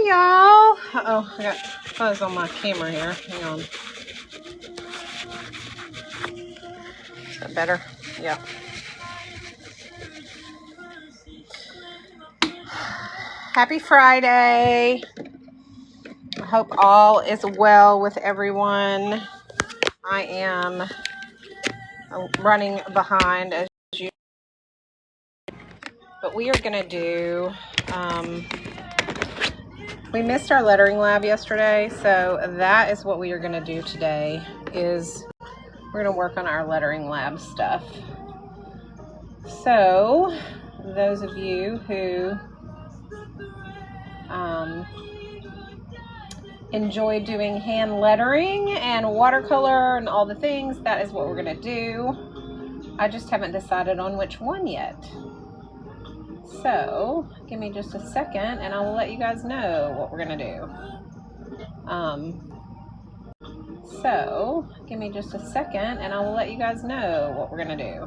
y'all. Oh, I got fuzz on my camera here. Hang on. Is that better? Yeah. Happy Friday. I hope all is well with everyone. I am running behind as usual. But we are going to do, we missed our lettering lab yesterday, so that is what we are going to do today, is we're going to work on our lettering lab stuff. So, those of you who enjoy doing hand lettering and watercolor and all the things, that is what we're going to do. I just haven't decided on which one yet. So, give me just a second and I'll let you guys know what we're going to do. Give me just a second and I'll let you guys know what we're going to do.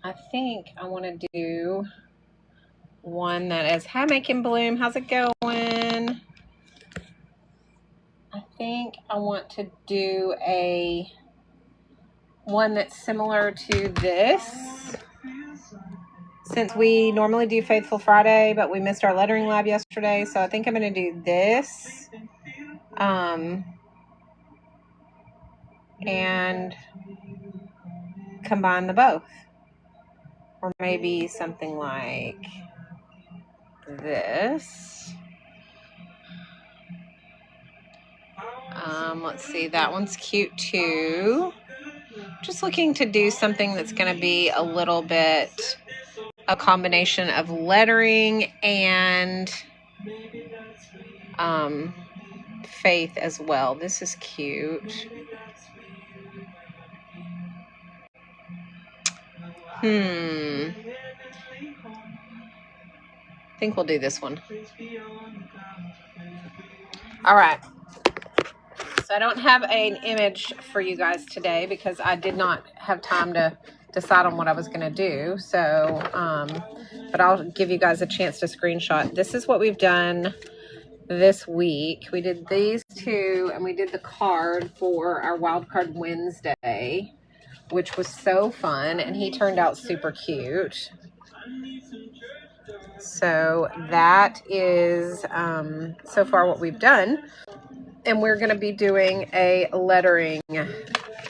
I think I want to do one that is, hi Making Bloom, how's it going? I think I want to do one that's similar to this. Since we normally do Faithful Friday, but we missed our lettering lab yesterday, so I think I'm going to do this. And combine the both. Or maybe something like this. Let's see, that one's cute too. Just looking to do something that's going to be a little bit a combination of lettering and faith as well. This is cute. I think we'll do this one. All right. So I don't have an image for you guys today because I did not have time to decide on what I was going to do. So, but I'll give you guys a chance to screenshot. This is what we've done this week. We did these two and we did the card for our Wild Card Wednesday, which was so fun, and he turned out super cute. So that is so far what we've done. And we're going to be doing a lettering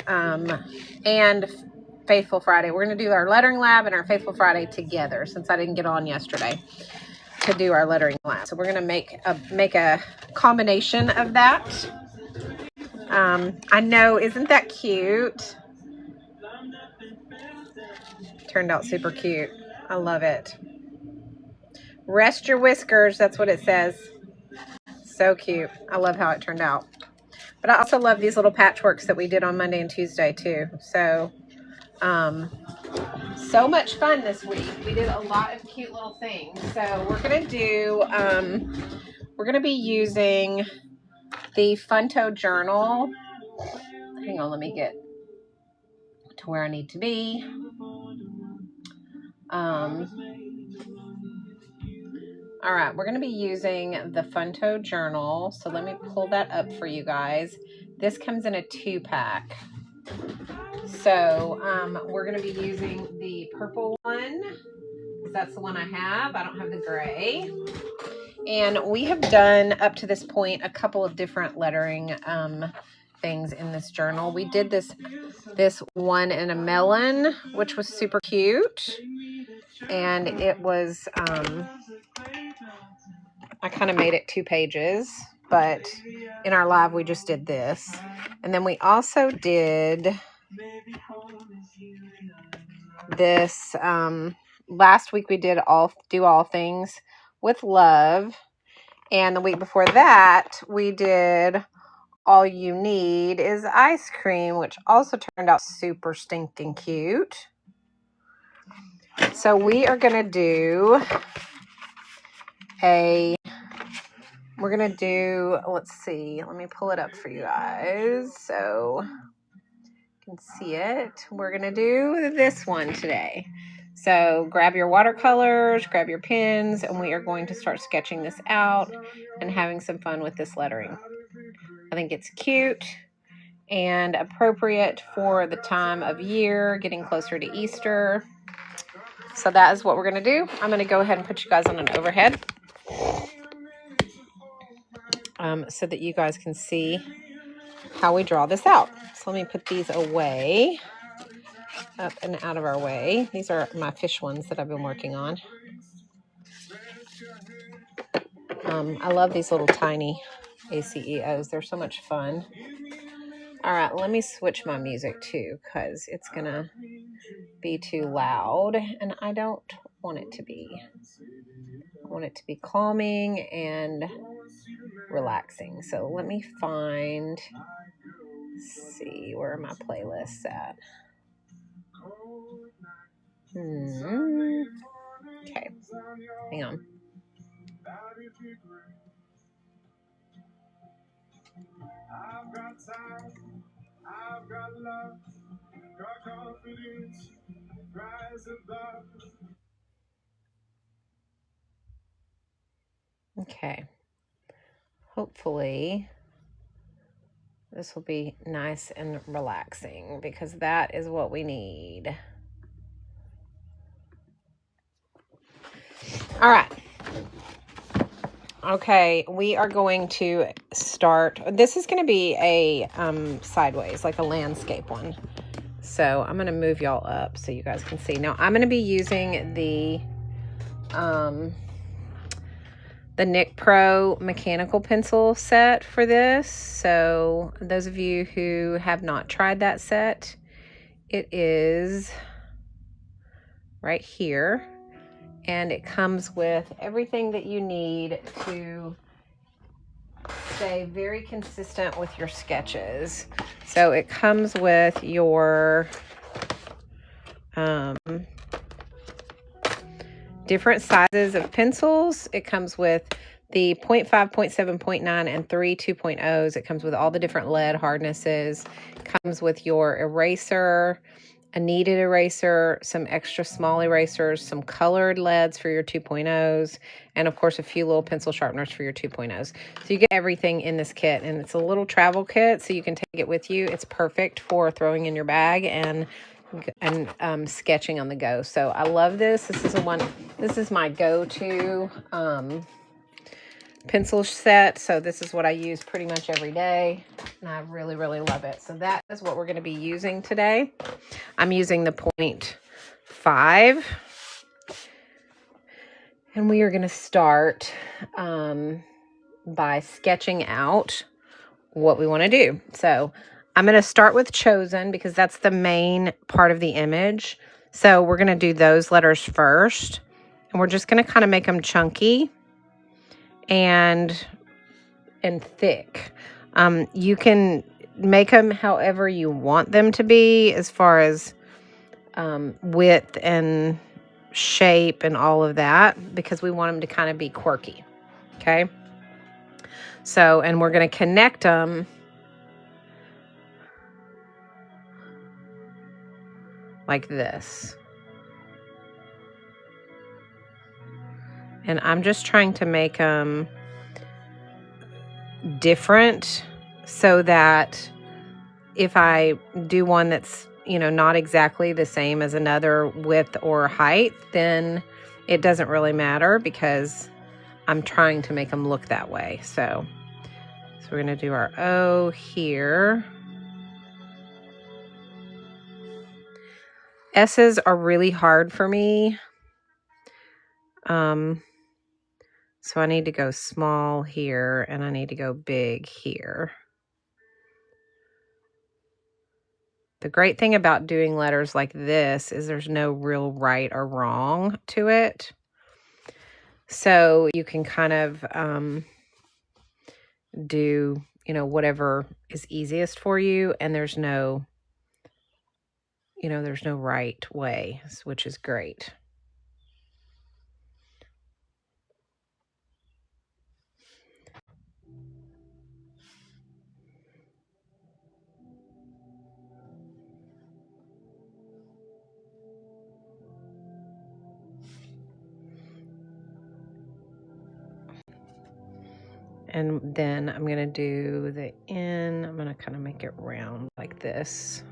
and Faithful Friday. We're going to do our lettering lab and our Faithful Friday together, since I didn't get on yesterday to do our lettering lab. So we're going to make a combination of that. I know, isn't that cute? Turned out super cute. I love it. Rest your whiskers, that's what it says. So cute. I love how it turned out. But I also love these little patchworks that we did on Monday and Tuesday too. So, so much fun this week. We did a lot of cute little things. So we're going to do, we're going to be using the Funto journal. Hang on, let me get to where I need to be. All right, we're going to be using the Funto journal. So let me pull that up for you guys. This comes in a 2-pack. So we're going to be using the purple one, because that's the one I have. I don't have the gray. And we have done, up to this point, a couple of different lettering things in this journal. We did this one in a melon, which was super cute. And it was, I kind of made it 2 pages, but in our live we just did this. And then we also did this, last week we did Do All Things with Love. And the week before that we did All You Need Is Ice Cream, which also turned out super stinking cute. So we are going to do we're going to do, let's see, let me pull it up for you guys so you can see it. We're going to do this one today. So grab your watercolors, grab your pens, and we are going to start sketching this out and having some fun with this lettering. I think it's cute and appropriate for the time of year, getting closer to Easter. So that is what we're going to do. I'm going to go ahead and put you guys on an overhead so that you guys can see how we draw this out. So let me put these away, up and out of our way. These are my fish ones that I've been working on. I love these little tiny ACEOs. They're so much fun. All right, let me switch my music too, because it's going to be too loud, and I don't want it to be. I want it to be calming and relaxing. So let me find, let's see, where are my playlists at? Okay, hang on. I've got time, I've got love, got confidence, rise above. Okay. Hopefully this will be nice and relaxing, because that is what we need. All right. Okay, we are going to start. This is going to be a sideways, like a landscape one. So I'm going to move y'all up so you guys can see. Now I'm going to be using the Nick Pro mechanical pencil set for this. So those of you who have not tried that set, it is right here. And it comes with everything that you need to stay very consistent with your sketches. So it comes with your different sizes of pencils. It comes with the 0.5, 0.7, 0.9, and 3 2.0s. It comes with all the different lead hardnesses. It comes with your eraser, a kneaded eraser, some extra small erasers, some colored leads for your 2.0s, and of course a few little pencil sharpeners for your 2.0s. So you get everything in this kit, and it's a little travel kit, so you can take it with you. It's perfect for throwing in your bag and sketching on the go. So I love this. This is my go-to pencil set. So this is what I use pretty much every day, and I really, really love it. So that is what we're going to be using today. I'm using the 0.5, and we are going to start by sketching out what we want to do. So I'm going to start with chosen, because that's the main part of the image. So we're going to do those letters first, and we're just going to kind of make them chunky and thick. You can make them however you want them to be, as far as width and shape and all of that, because we want them to kind of be quirky. Okay. So, and we're going to connect them like this. And I'm just trying to make them different, so that if I do one that's, you know, not exactly the same as another width or height, then it doesn't really matter, because I'm trying to make them look that way. So we're going to do our O here. S's are really hard for me. So I need to go small here, and I need to go big here. The great thing about doing letters like this is there's no real right or wrong to it. So you can kind of do, you know, whatever is easiest for you, and there's no, you know, there's no right way, which is great. And then I'm going to do the end. I'm going to kind of make it round like this.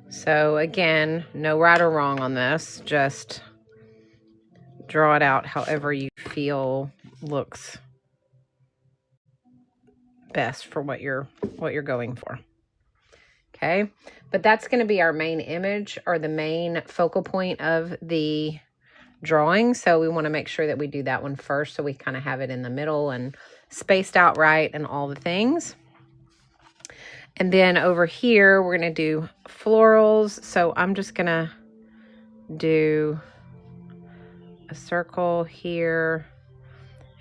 So again, no right or wrong on this. Just draw it out however you feel looks best for what you're going for. Okay, but that's going to be our main image, or the main focal point of the drawing. So we want to make sure that we do that one first, so we kind of have it in the middle and spaced out right and all the things. And then over here, we're going to do florals. So I'm just going to do a circle here,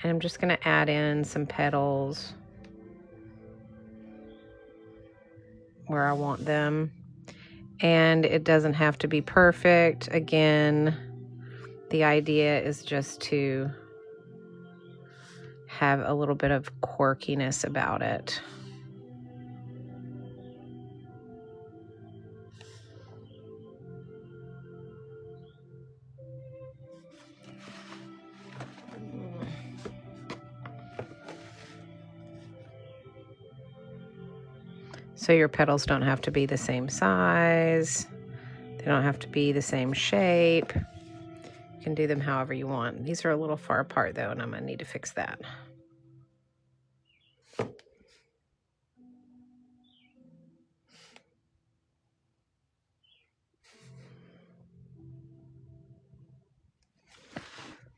and I'm just going to add in some petals where I want them. And it doesn't have to be perfect. Again, the idea is just to have a little bit of quirkiness about it. So your petals don't have to be the same size. They don't have to be the same shape. You can do them however you want. These are a little far apart though, and I'm gonna need to fix that.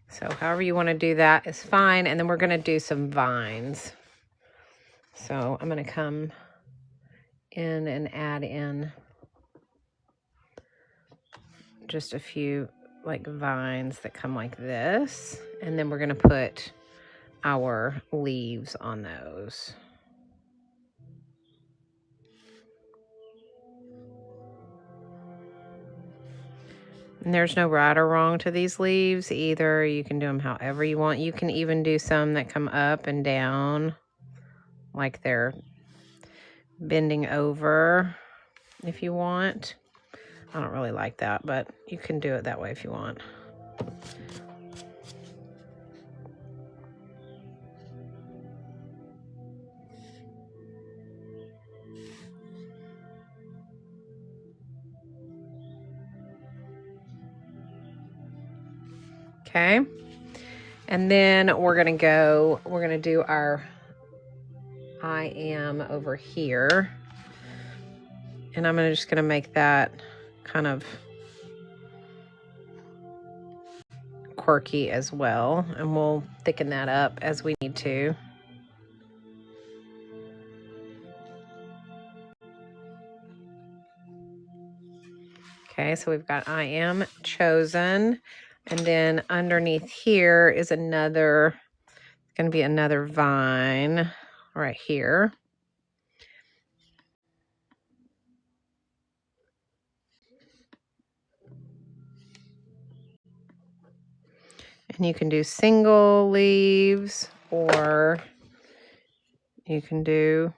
So however you want to do that is fine. And then we're going to do some vines. So I'm going to come in and add in just a few like vines that come like this. And then we're going to put our leaves on those. And there's no right or wrong to these leaves either. You can do them however you want. You can even do some that come up and down like they're bending over if you want. I don't really like that, but you can do it that way if you want. Okay. And then we're going to do our I am over here. And I'm just going to make that kind of quirky as well. And we'll thicken that up as we need to. Okay, so we've got I am chosen. And then underneath here is another, it's going to be another vine right here. And you can do single leaves, or you can do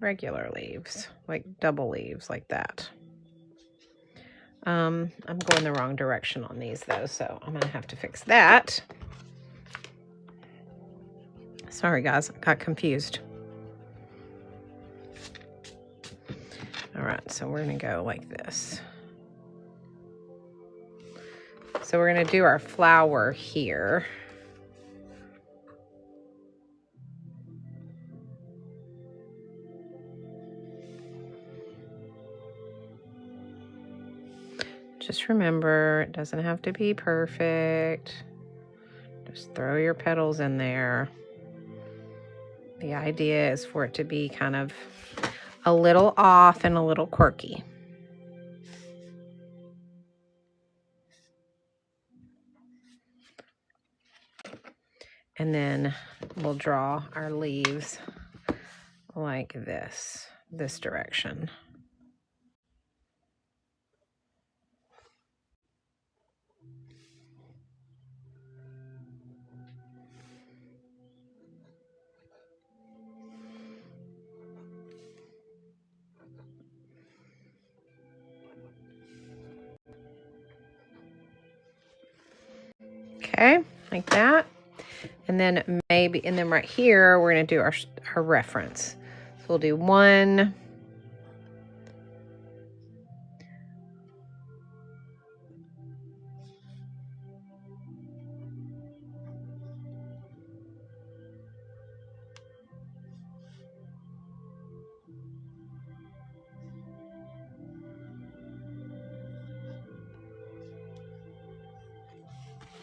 regular leaves, like double leaves like that. I'm going the wrong direction on these though, so I'm gonna have to fix that. Sorry guys, I got confused. All right, so we're gonna go like this. So we're gonna do our flower here. Just remember, it doesn't have to be perfect. Just throw your petals in there. The idea is for it to be kind of a little off and a little quirky. And then we'll draw our leaves like this direction. Okay, like that. And then maybe, and then right here, we're going to do our reference. So we'll do 1,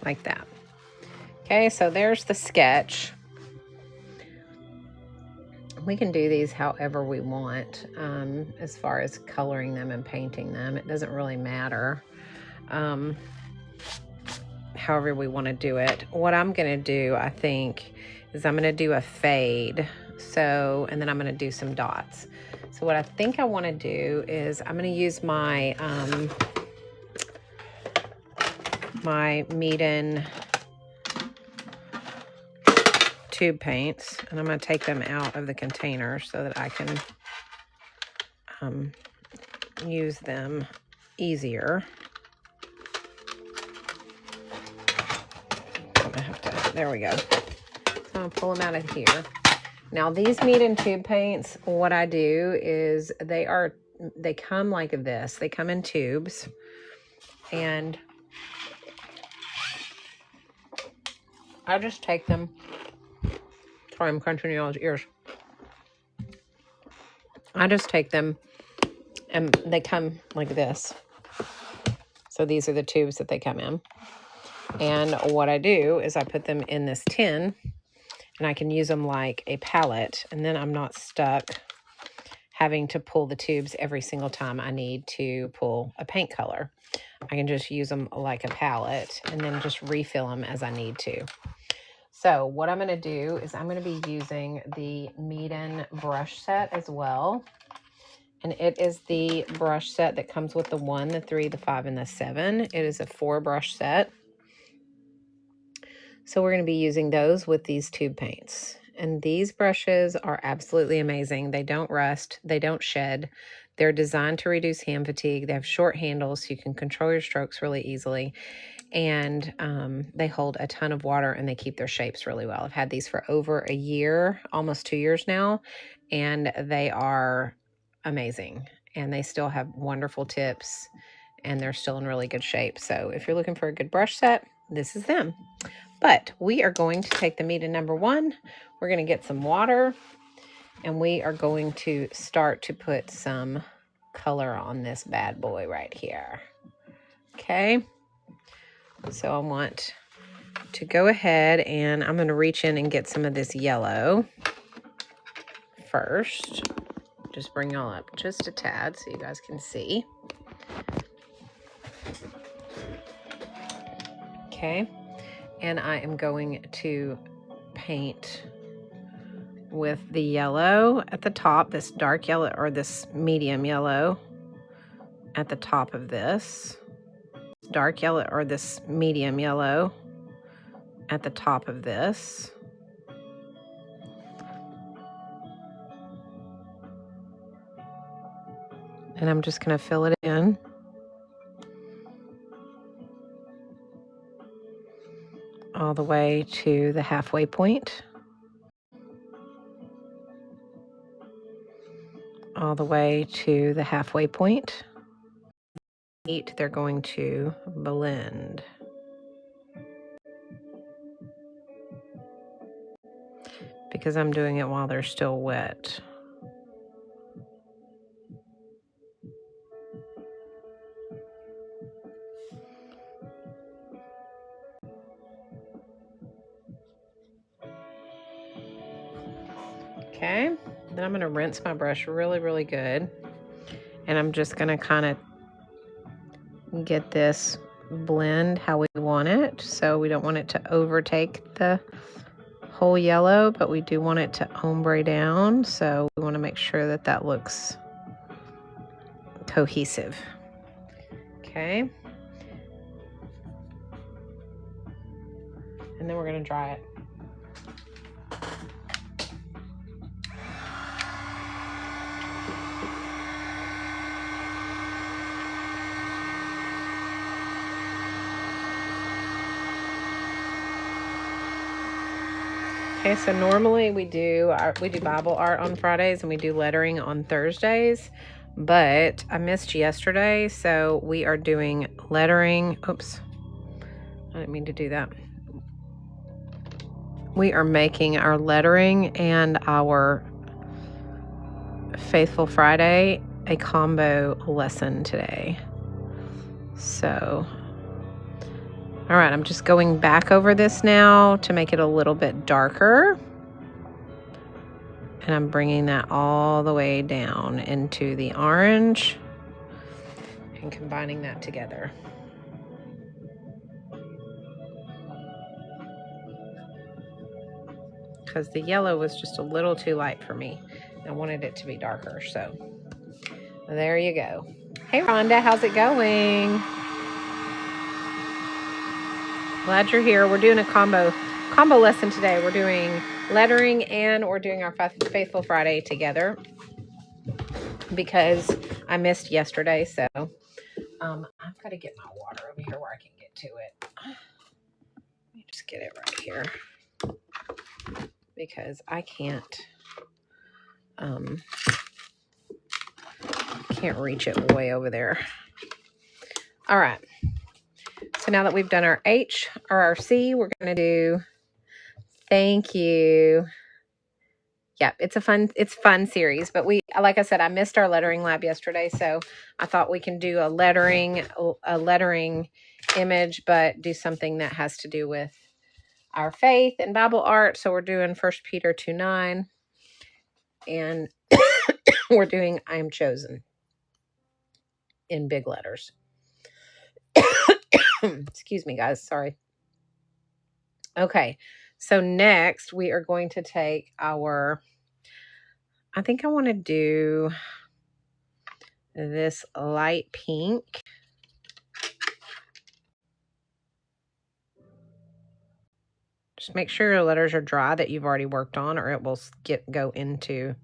like that. Okay, so there's the sketch. We can do these however we want, as far as coloring them and painting them. It doesn't really matter, however we want to do it. What I'm going to do, I think, is I'm going to do a fade. So, and then I'm going to do some dots. So what I think I want to do is I'm going to use my, my Meeden tube paints, and I'm going to take them out of the container so that I can use them easier. I'm gonna have to, there we go. So I'm going to pull them out of here. Now these Meeden tube paints, what I do is they come like this. They come in tubes, and I just take them. Sorry, I'm crunching y'all's ears. I just take them, and they come like this. So these are the tubes that they come in. And what I do is I put them in this tin, and I can use them like a palette, and then I'm not stuck having to pull the tubes every single time I need to pull a paint color. I can just use them like a palette and then just refill them as I need to. So what I'm going to do is I'm going to be using the Meeden brush set as well. And it is the brush set that comes with the 1, the 3, the 5, and the 7. It is a 4 brush set. So we're going to be using those with these tube paints. And these brushes are absolutely amazing. They don't rust. They don't shed. They're designed to reduce hand fatigue. They have short handles so you can control your strokes really easily. And they hold a ton of water, and they keep their shapes really well. I've had these for over a year, almost 2 years now, and they are amazing. And they still have wonderful tips, and they're still in really good shape. So if you're looking for a good brush set, this is them. But we are going to take the Meeden number 1. We're going to get some water, and we are going to start to put some color on this bad boy right here. Okay. So I want to go ahead, and I'm going to reach in and get some of this yellow first. Just bring y'all up just a tad so you guys can see. Okay. And I am going to paint with the yellow at the top, this dark yellow or this medium yellow at the top of this. Dark yellow or this medium yellow at the top of this. And I'm just going to fill it in. All the way to the halfway point. All the way to the halfway point. They're going to blend. Because I'm doing it while they're still wet. Okay, then I'm going to rinse my brush really, really good. And I'm just going to kind of get this blend how we want it. So we don't want it to overtake the whole yellow, but we do want it to ombre down. So we want to make sure that that looks cohesive. Okay. And then we're going to dry it. Okay, so normally we do Bible art on Fridays and we do lettering on Thursdays, but I missed yesterday, so we are doing lettering. Oops, I didn't mean to do that. We are making our lettering and our Faithful Friday a combo lesson today. So, all right, I'm just going back over this now to make it a little bit darker. And I'm bringing that all the way down into the orange and combining that together. Because the yellow was just a little too light for me. I wanted it to be darker, so there you go. Hey Rhonda, how's it going? Glad you're here. We're doing a combo lesson today. We're doing lettering and we're doing our Faithful Friday together because I missed yesterday. So I've got to get my water over here where I can get to it. Let me just get it right here because I can't reach it way over there. All right. So now that we've done our H or our C, we're going to do thank you. Yep, it's fun series, but like I said, I missed our lettering lab yesterday, so I thought we can do a lettering image, but do something that has to do with our faith and Bible art. So we're doing 1 Peter 2:9, and we're doing I am chosen in big letters. Excuse me, guys. Sorry. Okay, so next we are going to take our, I think I want to do this light pink. Just make sure your letters are dry that you've already worked on, or it will go into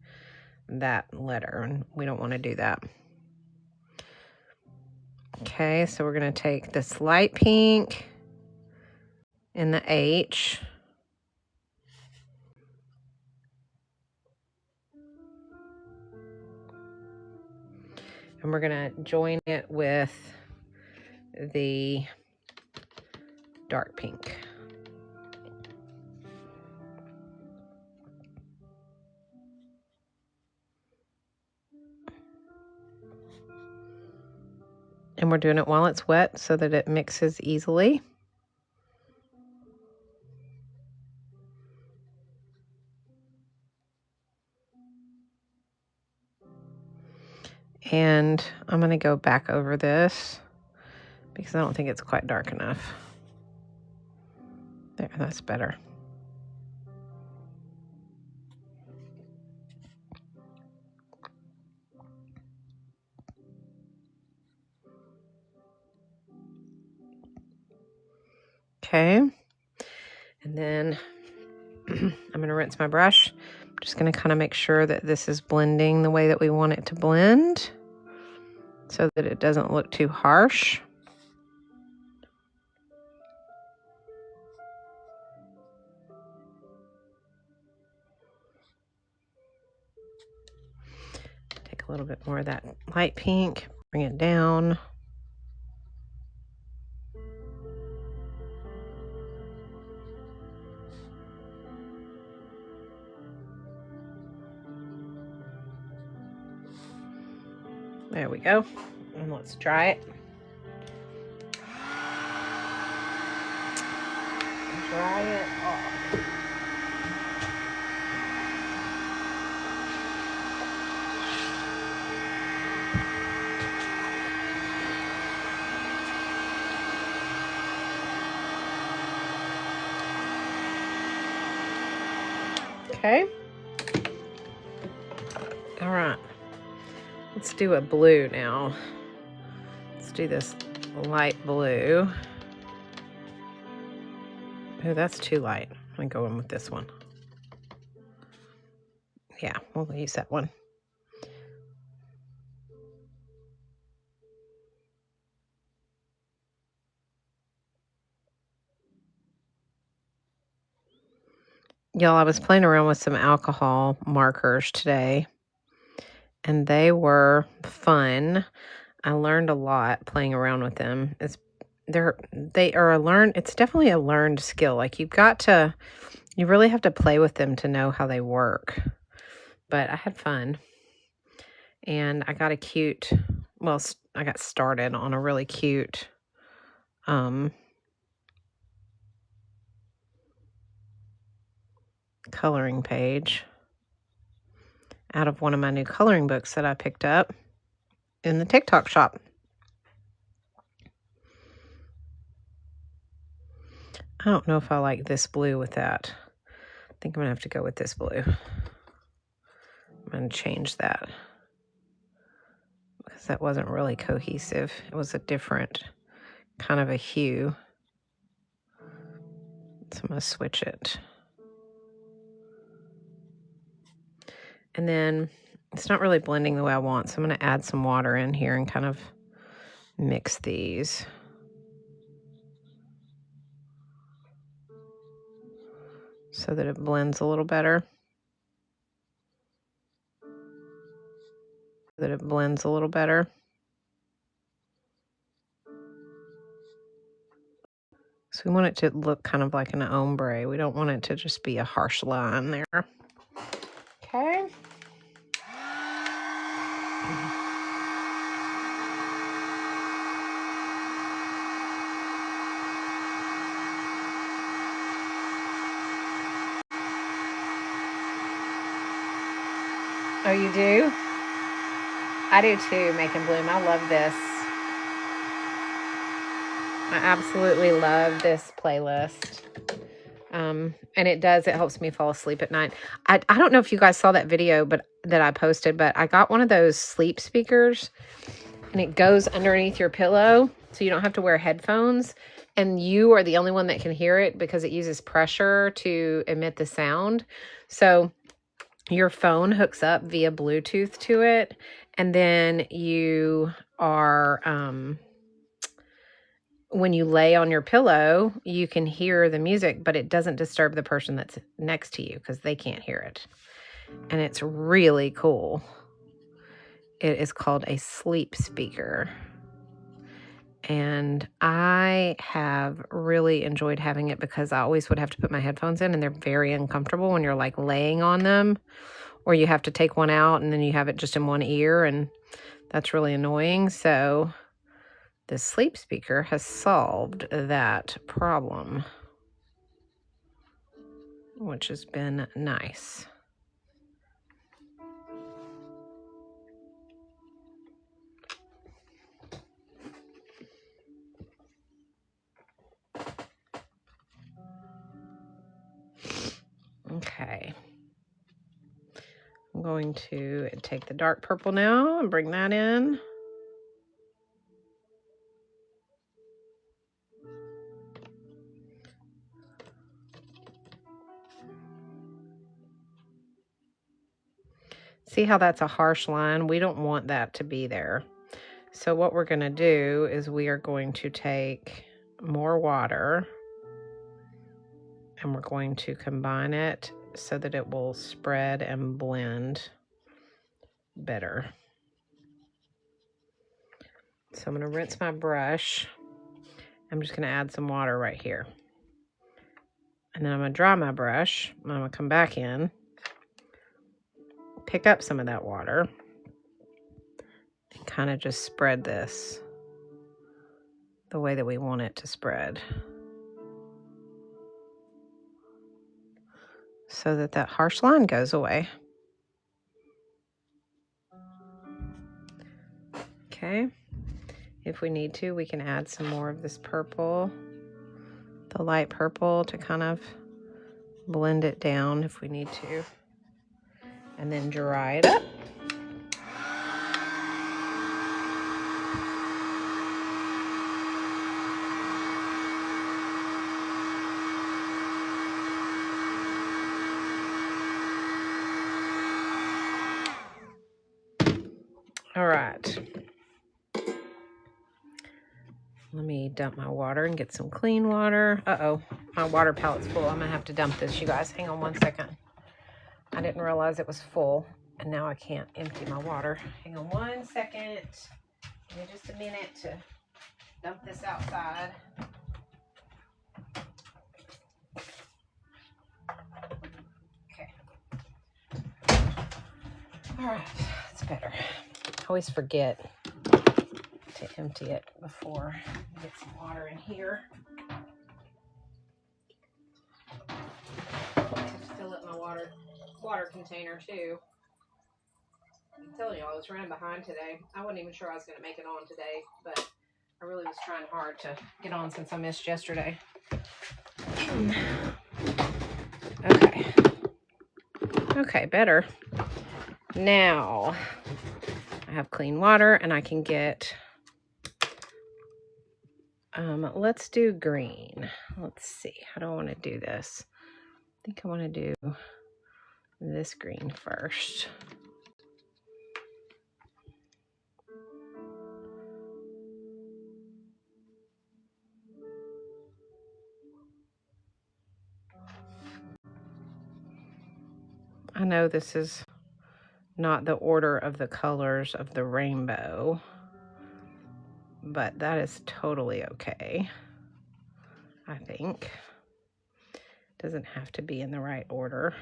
that letter, and we don't want to do that. Okay, so we're going to take this light pink in the H. And we're going to join it with the dark pink. And we're doing it while it's wet so that it mixes easily. And I'm going to go back over this because I don't think it's quite dark enough. There, that's better. Okay. And then I'm going to rinse my brush. I'm just going to kind of make sure that this is blending the way that we want it to blend so that it doesn't look too harsh. Take a little bit more of that light pink, bring it down. There we go. And let's dry it. Dry it off. Okay. All right. Let's do a blue now. Let's do this light blue. Oh, that's too light. I'm going to go in with this one. Yeah, we'll use that one. Y'all, I was playing around with some alcohol markers today, and they were fun. I learned a lot playing around with them. It's definitely a learned skill. Like you really have to play with them to know how they work. But I had fun, and I got I got started on a really cute coloring page out of one of my new coloring books that I picked up in the TikTok shop. I don't know if I like this blue with that. I think I'm going to have to go with this blue. I'm going to change that because that wasn't really cohesive. It was a different kind of a hue. So I'm going to switch it. And then it's not really blending the way I want, so I'm going to add some water in here and kind of mix these. So that it blends a little better. So we want it to look kind of like an ombre. We don't want it to just be a harsh line there. Okay. Oh, you do? I do too, Make and Bloom. I love this. I absolutely love this playlist. And it helps me fall asleep at night. I don't know if you guys saw that video that I posted, but I got one of those sleep speakers, and it goes underneath your pillow, so you don't have to wear headphones, and you are the only one that can hear it because it uses pressure to emit the sound. So your phone hooks up via Bluetooth to it, and then you are, when you lay on your pillow, you can hear the music, but it doesn't disturb the person that's next to you because they can't hear it. And it's really cool. It is called a sleep speaker. And I have really enjoyed having it because I always would have to put my headphones in, and they're very uncomfortable when you're like laying on them, or you have to take one out and then you have it just in one ear, and that's really annoying. So the sleep speaker has solved that problem, which has been nice. Okay. I'm going to take the dark purple now and bring that in. See how that's a harsh line? We don't want that to be there. So what we're going to do is we are going to take more water, and we're going to combine it so that it will spread and blend better. So I'm going to rinse my brush. I'm just going to add some water right here. And then I'm going to dry my brush. I'm going to come back in, pick up some of that water, and kind of just spread this the way that we want it to spread, so that that harsh line goes away. Okay. If we need to, we can add some more of this purple, the light purple, to kind of blend it down if we need to, and then dry it up. All right. Let me dump my water and get some clean water. Uh-oh, my water pallet's full. I'm gonna have to dump this, you guys. Hang on 1 second. I didn't realize it was full, and now I can't empty my water. Hang on 1 second. Give me just a minute to dump this outside. Okay. All right, that's better. I always forget to empty it before I get some water in here. I have to fill up my water container too. I'm telling you, I was running behind today. I wasn't even sure I was going to make it on today, but I really was trying hard to get on since I missed yesterday. Okay. Okay, better. Now, I have clean water and I can get, let's do green. Let's see, how do I want to do this? I think I want to do this green first. I know this is not the order of the colors of the rainbow, but that is totally okay, I think. Doesn't have to be in the right order.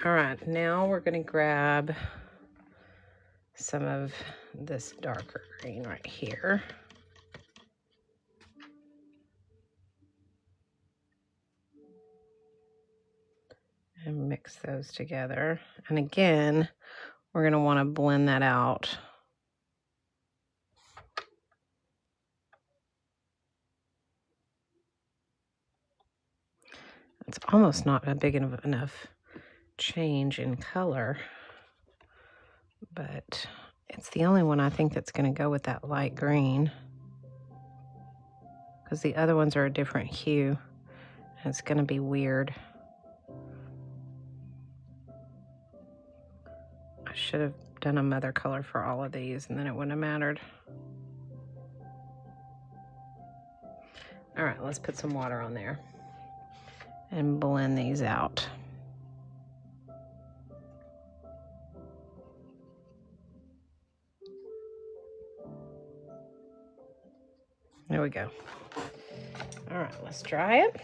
All right, now we're going to grab some of this darker green right here. And mix those together. And again, we're going to want to blend that out. It's almost not a big enough change in color, but it's the only one I think that's going to go with that light green, because the other ones are a different hue and it's going to be weird. I should have done a mother color for all of these and then it wouldn't have mattered. All right, let's put some water on there and blend these out. There we go. All right, let's try it.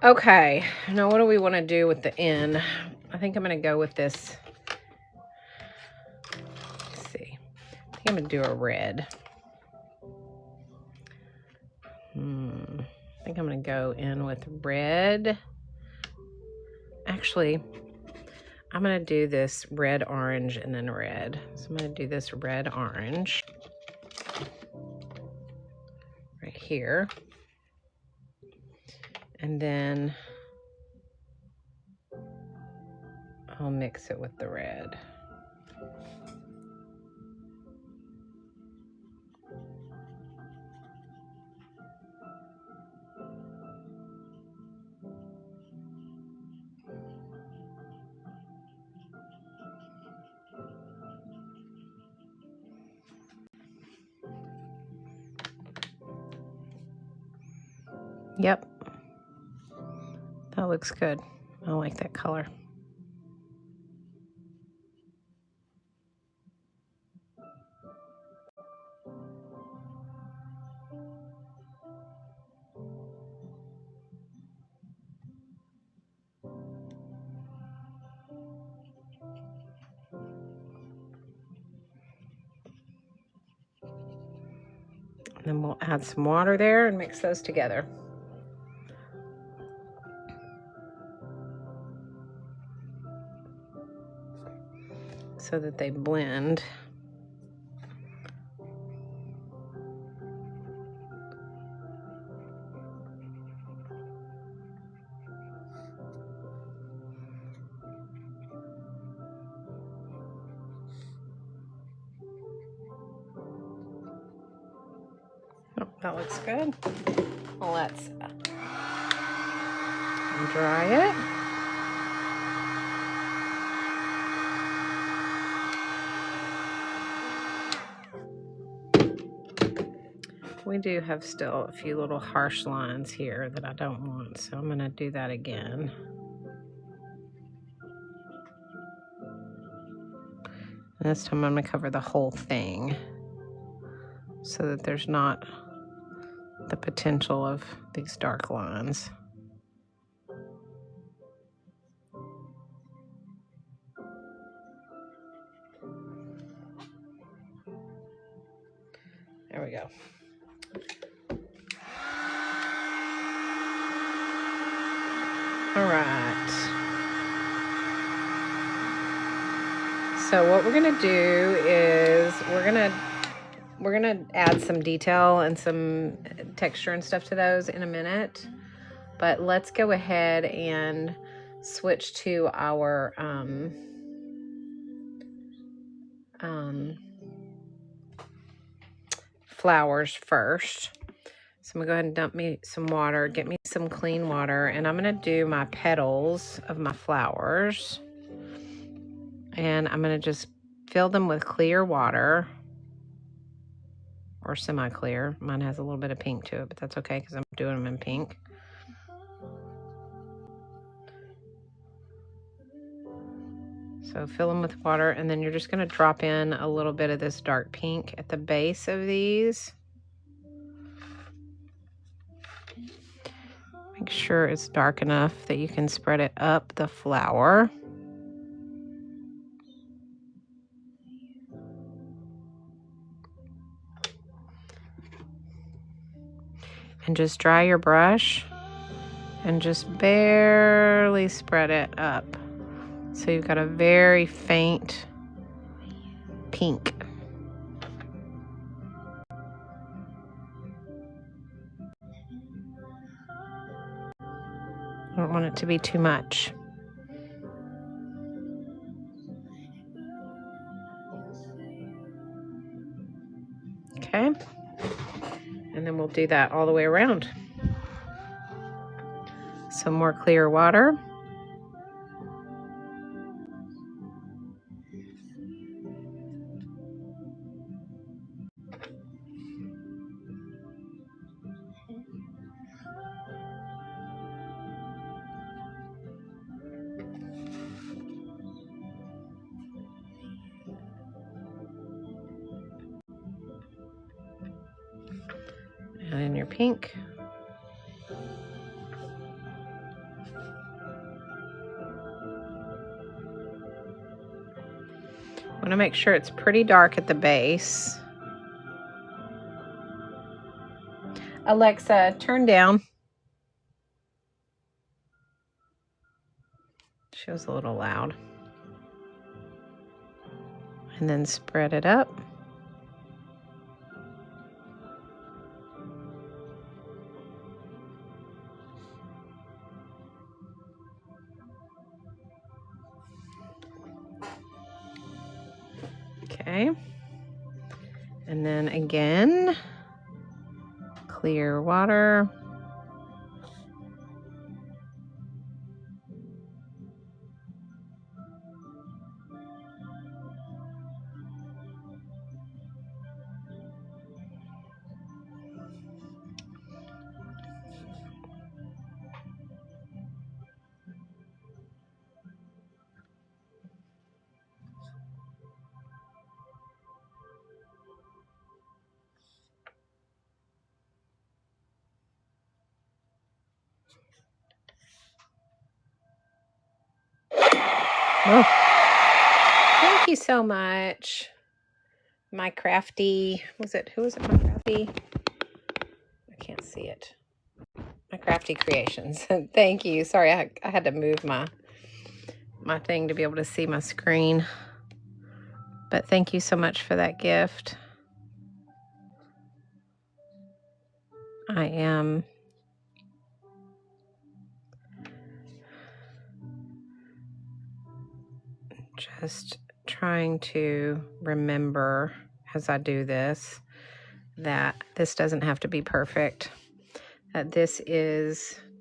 Okay, now what do we want to do with the end? I think I'm going to go with this. Let's see. I think I'm going to do a red. I think I'm going to go in with red. Actually, I'm going to do this red, orange, and then red. So I'm going to do this red, orange right here. And then I'll mix it with the red. Yep, that looks good. I like that color. And then we'll add some water there and mix those together. so that they blend. Oh, that looks good. Well, let's dry it. We do have still a few little harsh lines here that I don't want, so I'm going to do that again. And this time I'm going to cover the whole thing so that there's not the potential of these dark lines. There we go. All right. So what we're gonna do is we're gonna add some detail and some texture and stuff to those in a minute. But let's go ahead and switch to our flowers first. So I'm gonna go ahead and dump me some water, get me some clean water, and I'm gonna do my petals of my flowers. And I'm gonna just fill them with clear water, or semi-clear. Mine has a little bit of pink to it, but that's okay because I'm doing them in pink. So fill them with water, and then you're just gonna drop in a little bit of this dark pink at the base of these. Make sure it's dark enough that you can spread it up the flower. And just dry your brush and just barely spread it up. So you've got a very faint pink. I don't want it to be too much. Okay. And then we'll do that all the way around. Some more clear water. And in your pink. Want to make sure it's pretty dark at the base. Alexa, turn down. She was a little loud. And then spread it up. Okay. And then again, clear water. Oh, thank you so much. My crafty, who was it, my crafty? I can't see it. My crafty creations. Thank you. Sorry, I had to move my thing to be able to see my screen. But thank you so much for that gift. I am just trying to remember as I do this that this doesn't have to be perfect. That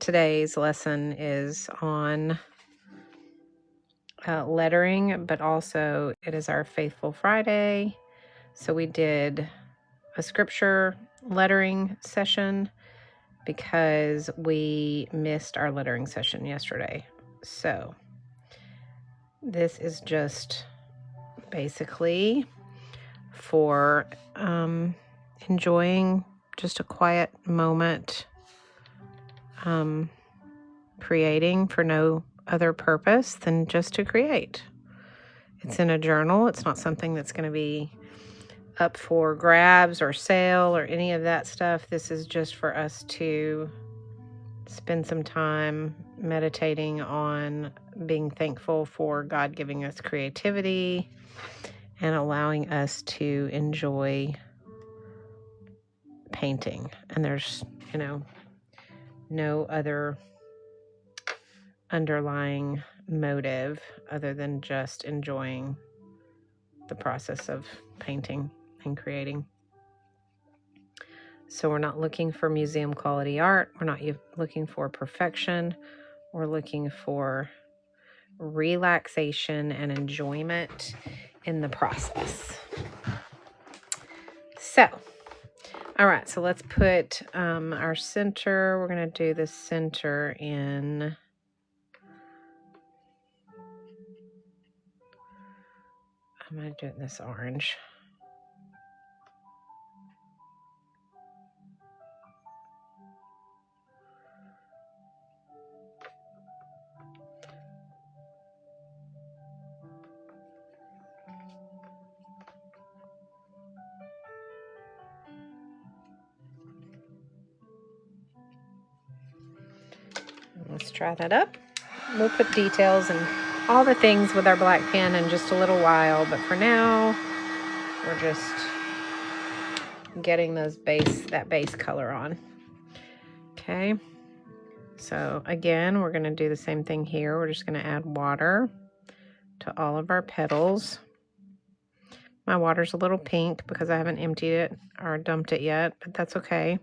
today's lesson is on lettering, but also it is our Faithful Friday. So we did a scripture lettering session because we missed our lettering session yesterday. So this is just basically for enjoying just a quiet moment, creating for no other purpose than just to create. It's in a journal. It's not something that's going to be up for grabs or sale or any of that stuff. This is just for us to spend some time meditating on being thankful for God giving us creativity and allowing us to enjoy painting. And there's, no other underlying motive other than just enjoying the process of painting and creating. So we're not looking for museum quality art. We're not looking for perfection. We're looking for relaxation and enjoyment in the process. So, all right, so let's put our center. We're going to do the center in... I'm going to do it in this orange. Let's try that up. We'll put details and all the things with our black pen in just a little while, but for now, we're just getting that base color on. Okay, so again, we're going to do the same thing here. We're just going to add water to all of our petals. My water's a little pink because I haven't emptied it or dumped it yet, but that's okay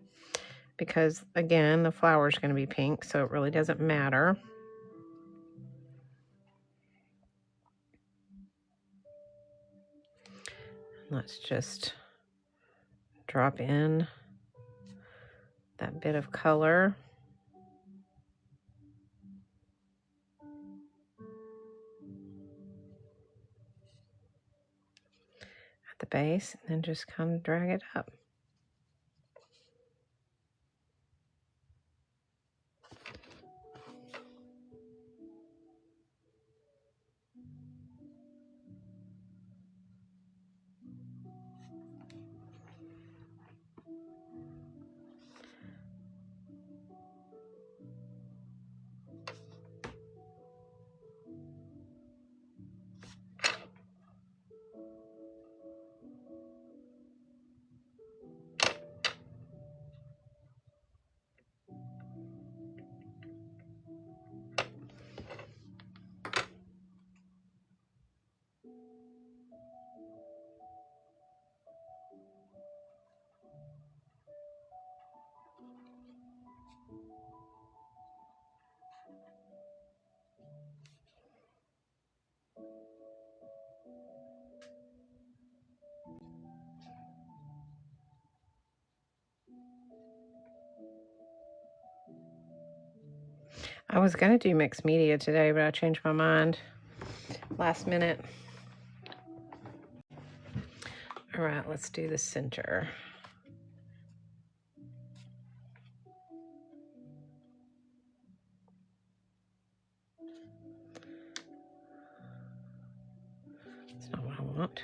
because, again, the flower's going to be pink, so it really doesn't matter. Let's just drop in that bit of color. At the base, and then just come drag it up. I was going to do mixed media today, but I changed my mind last minute. All right, let's do the center. That's not what I want.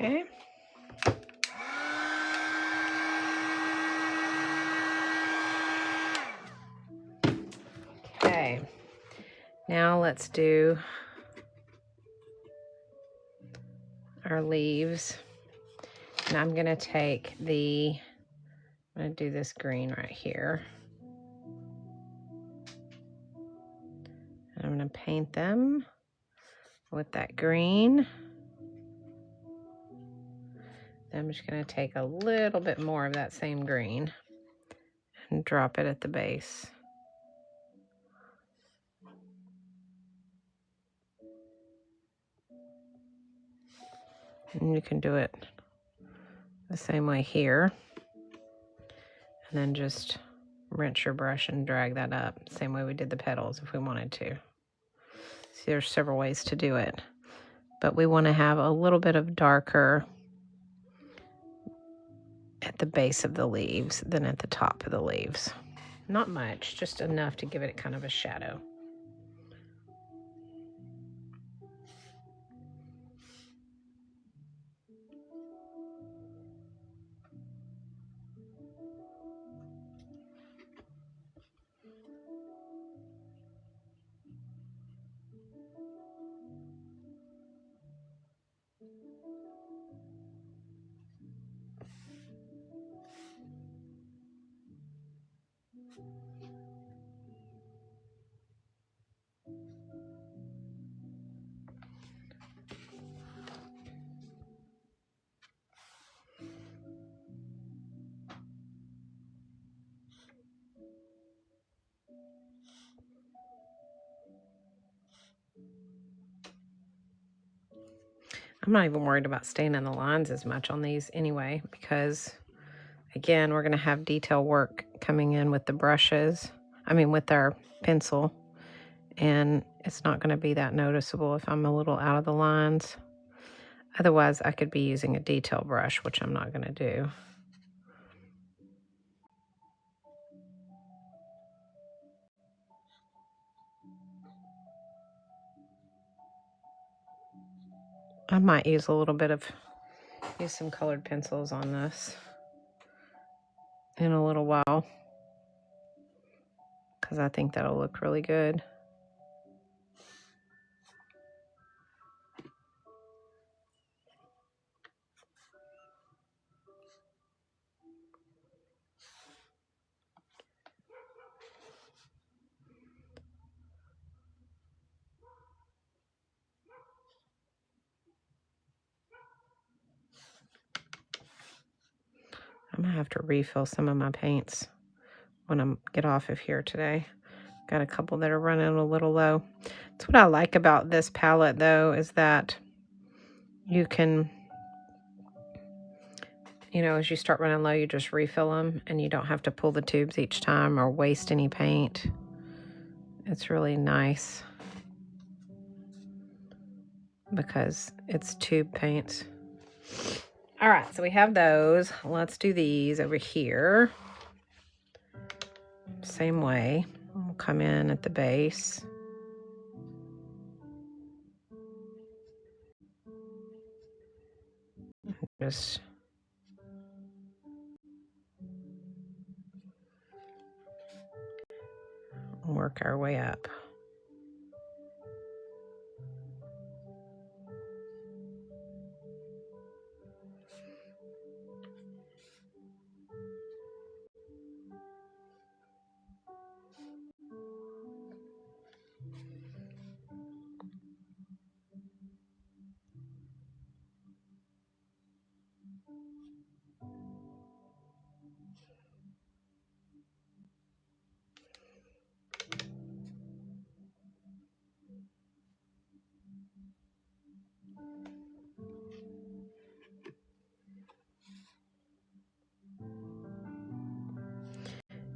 Okay. Okay. Now let's do our leaves. And I'm going to take I'm going to do this green right here. And I'm going to paint them with that green. Then I'm just going to take a little bit more of that same green and drop it at the base. And you can do it the same way here. And then just rinse your brush and drag that up. Same way we did the petals if we wanted to. See, there's several ways to do it. But we want to have a little bit of darker at the base of the leaves than at the top of the leaves. Not much, just enough to give it kind of a shadow. I'm not even worried about staying in the lines as much on these anyway, because again, we're going to have detail work coming in with the brushes. With our pencil. And it's not going to be that noticeable if I'm a little out of the lines. Otherwise, I could be using a detail brush, which I'm not going to do. I might use some colored pencils on this in a little while, because I think that'll look really good. I'm gonna have to refill some of my paints when I get off of here today. Got a couple that are running a little low. That's what I like about this palette, though, is that you can, as you start running low, you just refill them, and you don't have to pull the tubes each time or waste any paint. It's really nice because it's tube paints. All right, so we have those. Let's do these over here. Same way. We'll come in at the base. Just work our way up.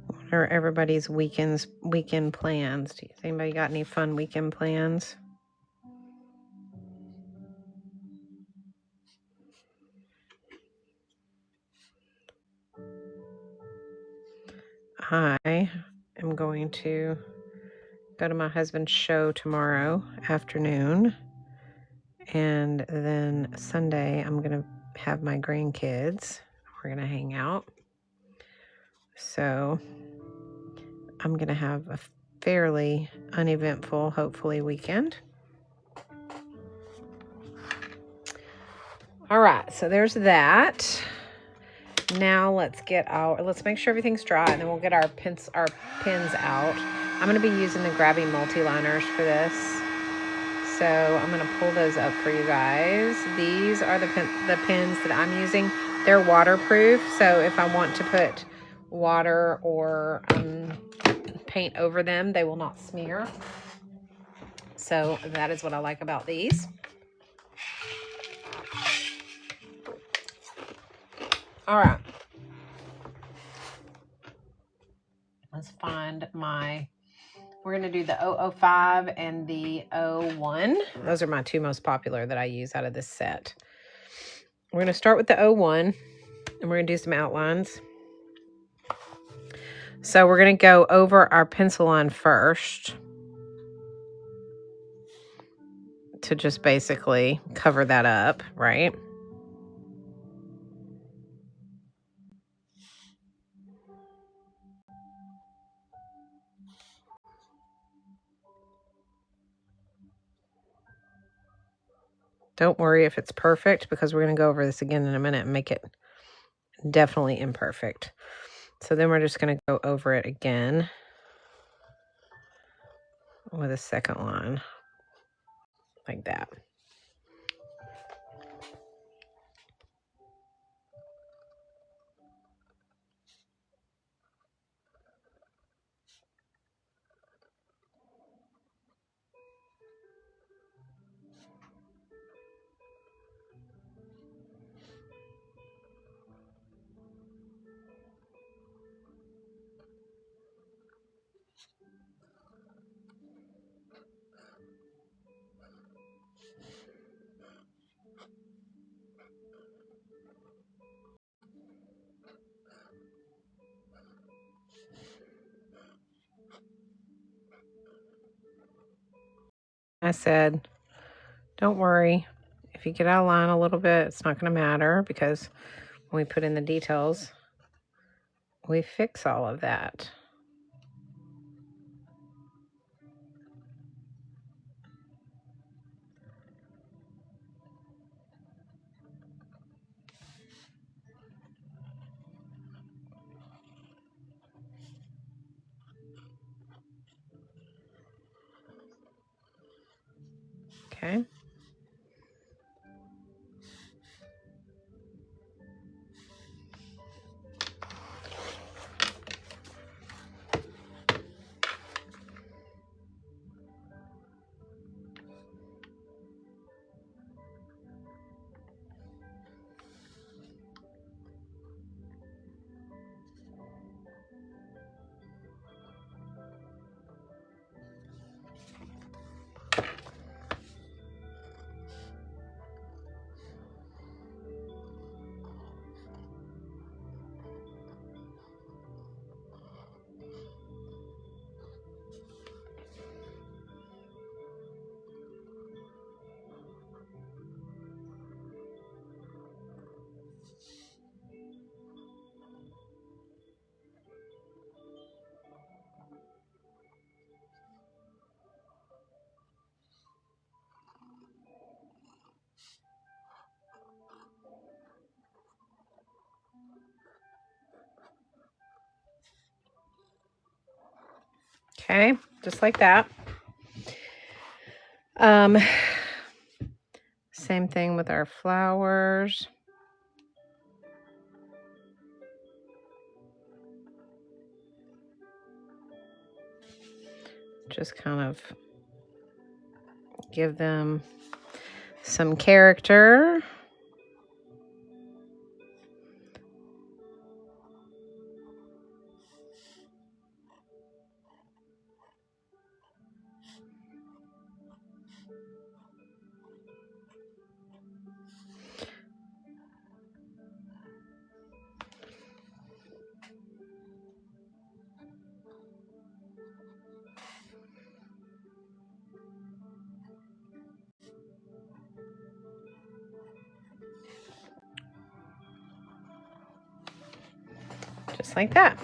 What are everybody's weekend plans? Does anybody got any fun weekend plans? I am going to go to my husband's show tomorrow afternoon. And then Sunday, I'm going to have my grandkids. We're going to hang out. So I'm going to have a fairly uneventful, hopefully, weekend. All right, so there's that. Now let's make sure everything's dry, and then we'll get our pins out. I'm going to be using the Grabby multi-liners for this. So I'm going to pull those up for you guys. These are the pins that I'm using. They're waterproof, so if I want to put water or paint over them, they will not smear. So that is what I like about these. All right. Let's find we're going to do the 005 and the 01. Those are my two most popular that I use out of this set. We're going to start with the 01, and we're going to do some outlines. So we're going to go over our pencil line first to just basically cover that up, right? Don't worry if it's perfect, because we're going to go over this again in a minute and make it definitely imperfect. So then we're just going to go over it again with a second line like that. I said, don't worry. If you get out of line a little bit, it's not going to matter, because when we put in the details, we fix all of that. Okay. Okay, just like that. Same thing with our flowers. Just kind of give them some character. just like that.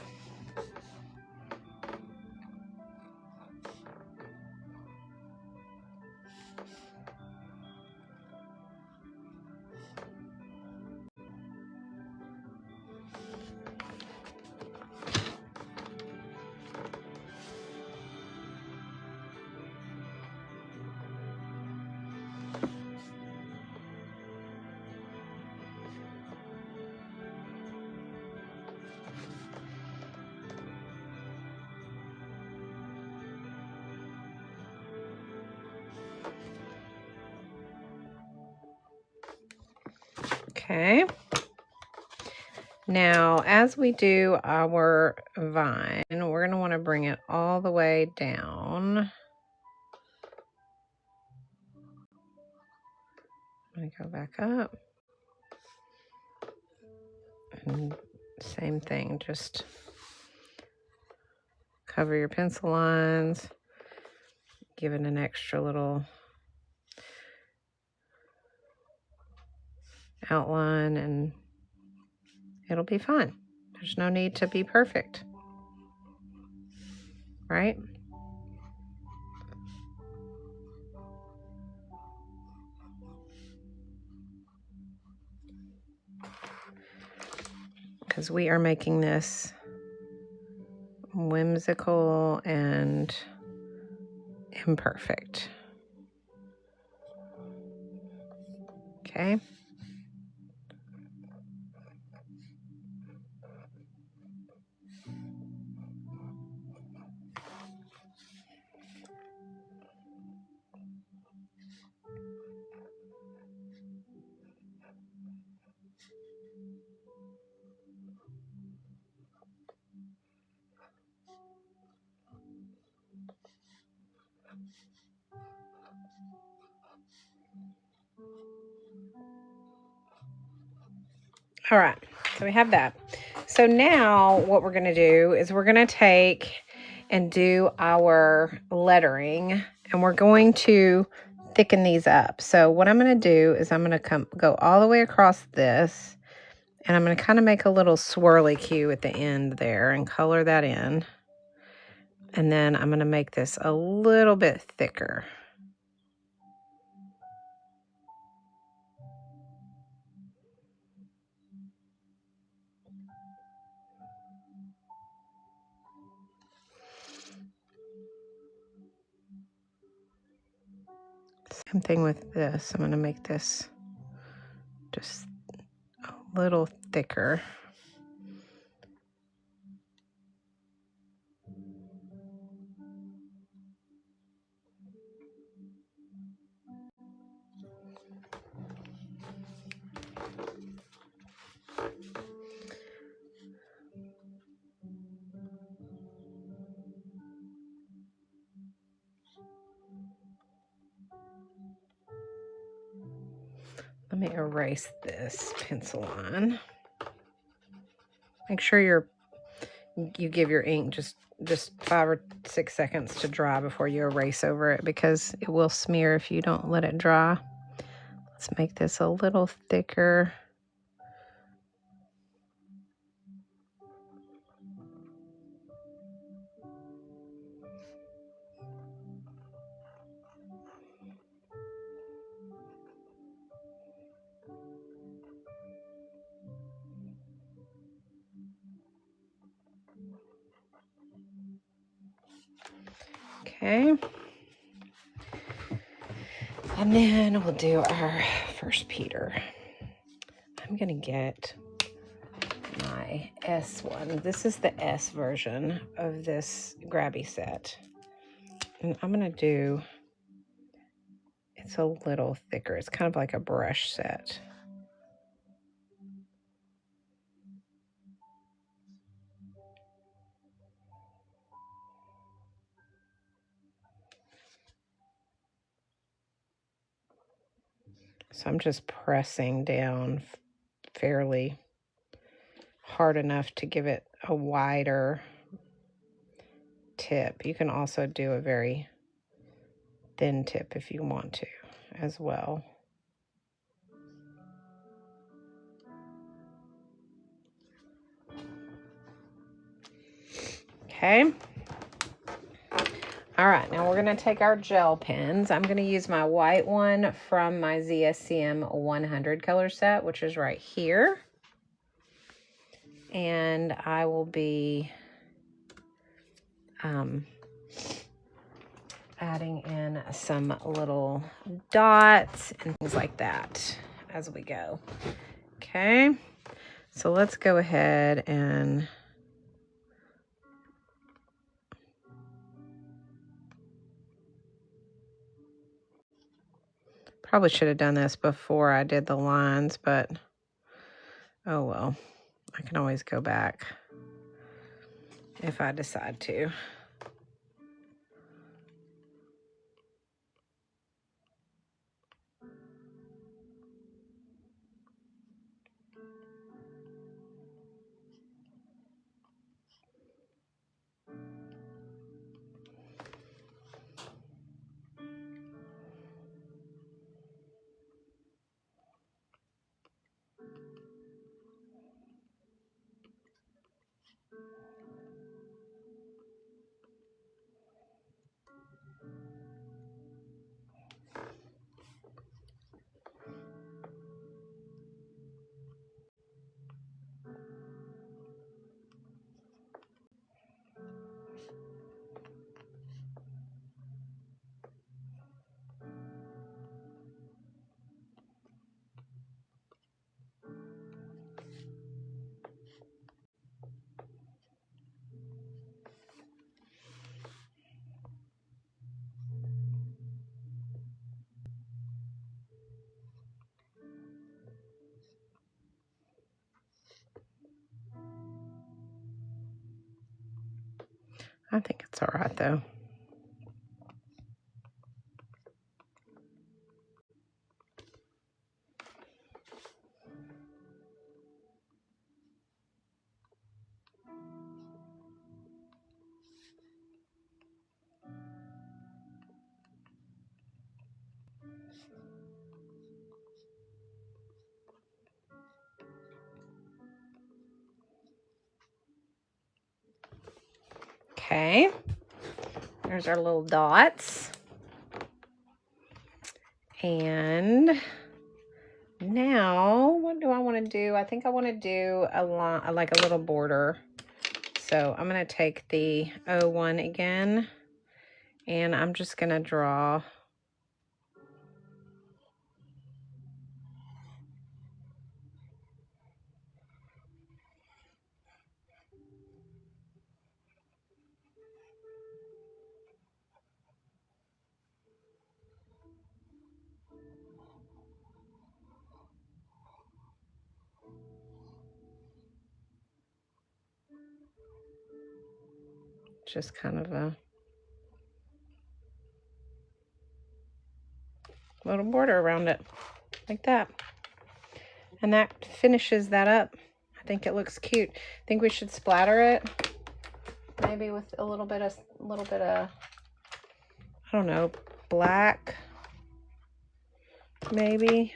Okay. Now, as we do our vine, we're going to want to bring it all the way down. I'm going to go back up. And same thing, just cover your pencil lines, give it an extra little outline, and it'll be fine. There's no need to be perfect, right? Because we are making this whimsical and imperfect. Okay. All right, so we have that. So now what we're going to do is we're going to take and do our lettering, and we're going to thicken these up. So what I'm going to do is I'm going to go all the way across this, and I'm going to kind of make a little swirly cue at the end there and color that in. And then I'm going to make this a little bit thicker. Same thing with this. I'm going to make this just a little thicker. Let me erase this pencil line. Make sure you give your ink just 5 or 6 seconds to dry before you erase over it, because it will smear if you don't let it dry. Let's make this a little thicker. Okay. And then we'll do our First Peter. I'm going to get my S one. This is the S version of this grabby set. And I'm going to do, it's a little thicker. It's kind of like a brush set. So I'm just pressing down fairly hard enough to give it a wider tip. You can also do a very thin tip if you want to as well. Okay. All right, now we're going to take our gel pens. I'm going to use my white one from my ZSCM 100 color set, which is right here. And I will be adding in some little dots and things like that as we go. Okay, so let's go ahead and probably should have done this before I did the lines, but oh well, I can always go back if I decide to. I think it's all right though. Okay, there's our little dots. And now, what do I want to do? I think I want to do a line, like a little border. So I'm going to take the 01 again, and I'm just going to draw just kind of a little border around it, like that. And that finishes that up. I think it looks cute. I think we should splatter it, maybe with a little bit of, I don't know, black, maybe.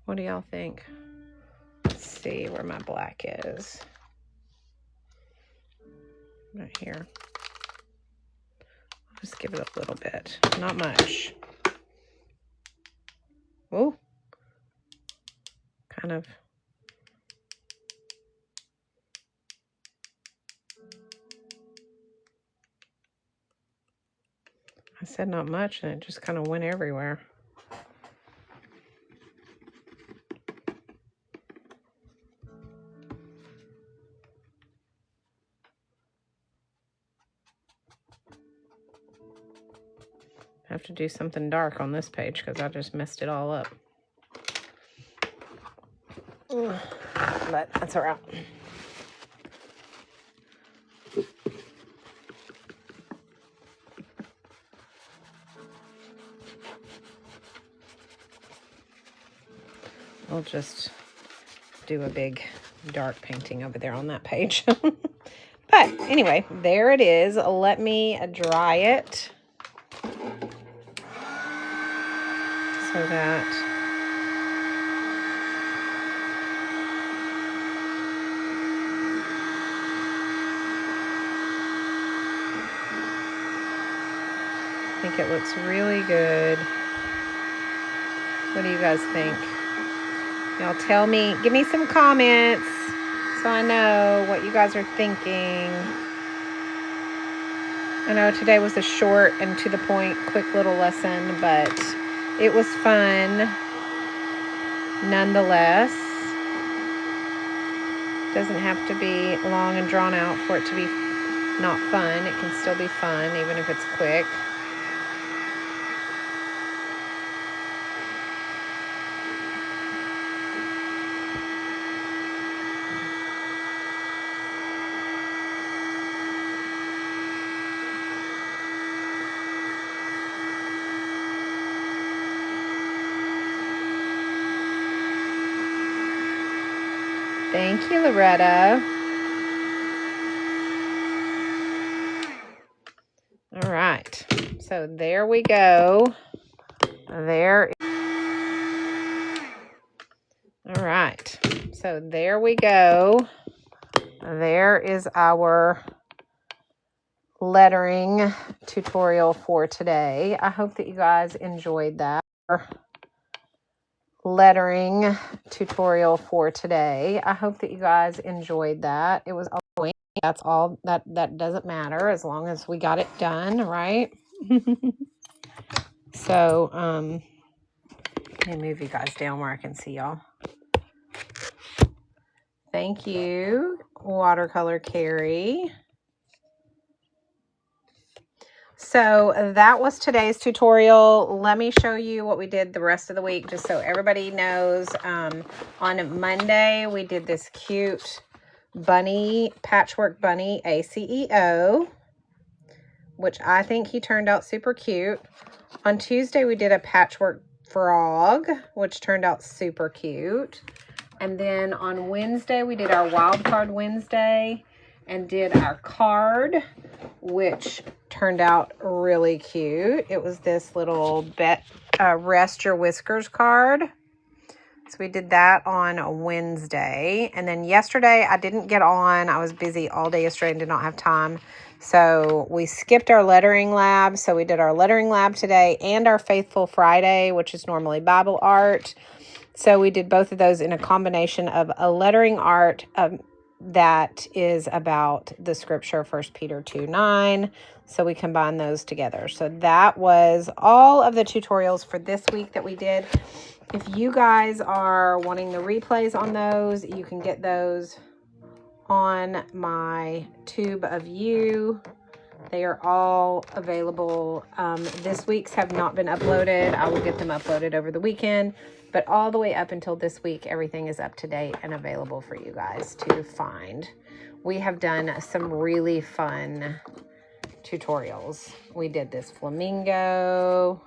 What do y'all think? Let's see where my black is. Right here. Just give it a little bit, not much. Oh, kind of. I said not much, and it just kind of went everywhere. I have to do something dark on this page because I just messed it all up. But that's all right. I'll just do a big dark painting over there on that page. But anyway, there it is. Let me dry it so that think it looks really good. What do you guys think? Y'all tell me, give me some comments so I know what you guys are thinking. I know today was a short and to the point, quick little lesson, but it was fun nonetheless. Doesn't have to be long and drawn out for it to be not fun. It can still be fun even if it's quick. Thank you, Loretta. All right. So there we go. All right. So there we go. There is our lettering tutorial for today. I hope that you guys enjoyed that. Lettering tutorial for today. I hope that you guys enjoyed that. It was a that's all that doesn't matter as long as we got it done, right? So let me move you guys down where I can see y'all. Thank you, Watercolor Carrie. So that was today's tutorial. Let me show you what we did the rest of the week, just so everybody knows. On Monday, we did this cute bunny, patchwork bunny ACEO, which I think he turned out super cute. On Tuesday, we did a patchwork frog, which turned out super cute. And then on Wednesday, we did our Wild Card Wednesday and did our card, which turned out really cute. It was this little Rest Your Whiskers card. So we did that on Wednesday. And then yesterday, I didn't get on. I was busy all day yesterday and did not have time. So we skipped our lettering lab. So we did our lettering lab today and our Faithful Friday, which is normally Bible art. So we did both of those in a combination of a lettering art that is about the scripture 1 Peter 2:9. So we combined those together. So that was all of the tutorials for this week that we did. If you guys are wanting the replays on those, you can get those on my Tube of You. They are all available. This week's have not been uploaded. I will get them uploaded over the weekend. But all the way up until this week, everything is up to date and available for you guys to find. We have done some really fun tutorials. We did this flamingo.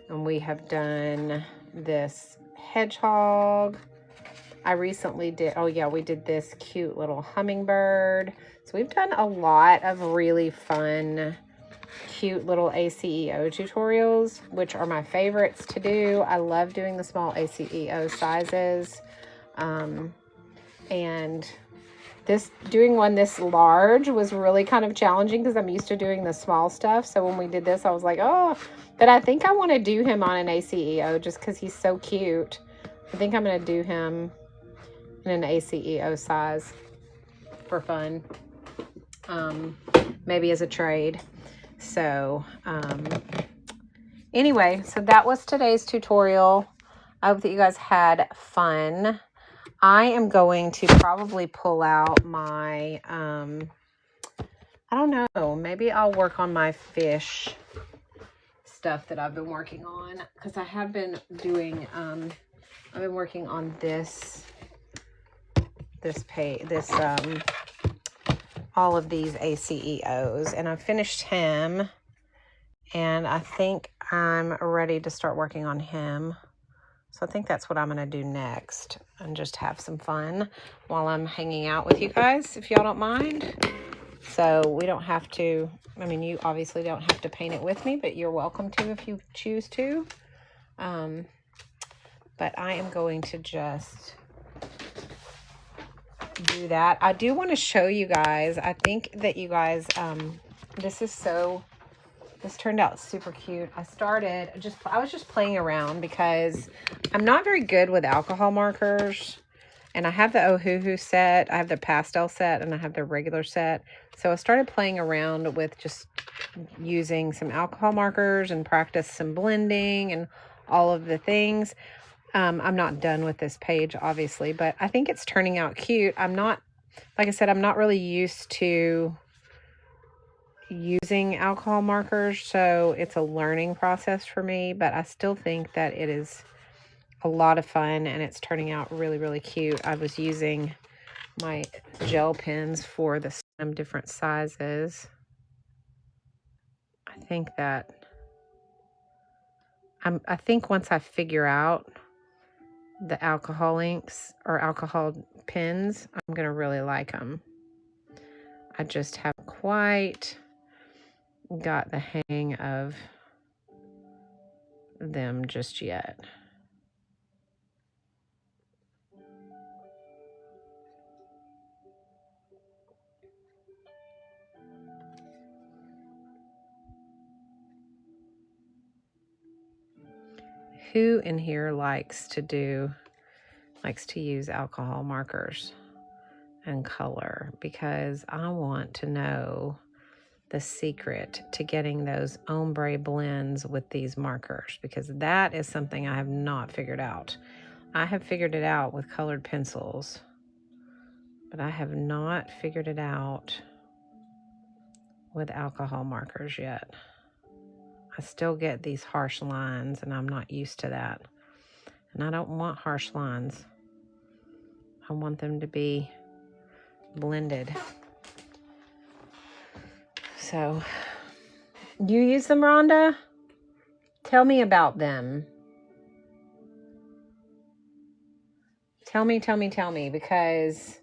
And we have done this hedgehog. I recently did, oh yeah, we did this cute little hummingbird. So we've done a lot of really fun, cute little ACEO tutorials, which are my favorites to do. I love doing the small ACEO sizes. And doing one this large was really kind of challenging because I'm used to doing the small stuff. So when we did this, I was like, oh, but I think I want to do him on an ACEO just because he's so cute. I think I'm going to do him in an ACEO size for fun. Maybe as a trade. So, anyway, so that was today's tutorial. I hope that you guys had fun. I am going to probably pull out my, I don't know, maybe I'll work on my fish stuff that I've been working on, because I have been doing, I've been working on this all of these ACEOs, and I finished him, and I think I'm ready to start working on him. So I think that's what I'm going to do next, and just have some fun while I'm hanging out with you guys, if y'all don't mind. So we don't have to, I mean, you obviously don't have to paint it with me, but you're welcome to if you choose to. But I am going to just do that. I do want to show you guys, I think that you guys, this is so This turned out super cute. I was just playing around because I'm not very good with alcohol markers. And I have the Ohuhu set, I have the pastel set, and I have the regular set. So I started playing around with just using some alcohol markers and practice some blending and all of the things. I'm not done with this page, obviously, but I think it's turning out cute. Like I said, I'm not really used to using alcohol markers, so it's a learning process for me, but I still think that it is a lot of fun and it's turning out really, really cute. I was using my gel pens for some different sizes. I think once I figure out the alcohol inks or alcohol pens, I'm going to really like them. I just haven't quite got the hang of them just yet. Who in here likes to use alcohol markers and color? Because I want to know the secret to getting those ombre blends with these markers, because that is something I have not figured out. I have figured it out with colored pencils, but I have not figured it out with alcohol markers yet. I still get these harsh lines and I'm not used to that. And I don't want harsh lines. I want them to be blended. So, you use them, Rhonda? Tell me about them. Tell me, because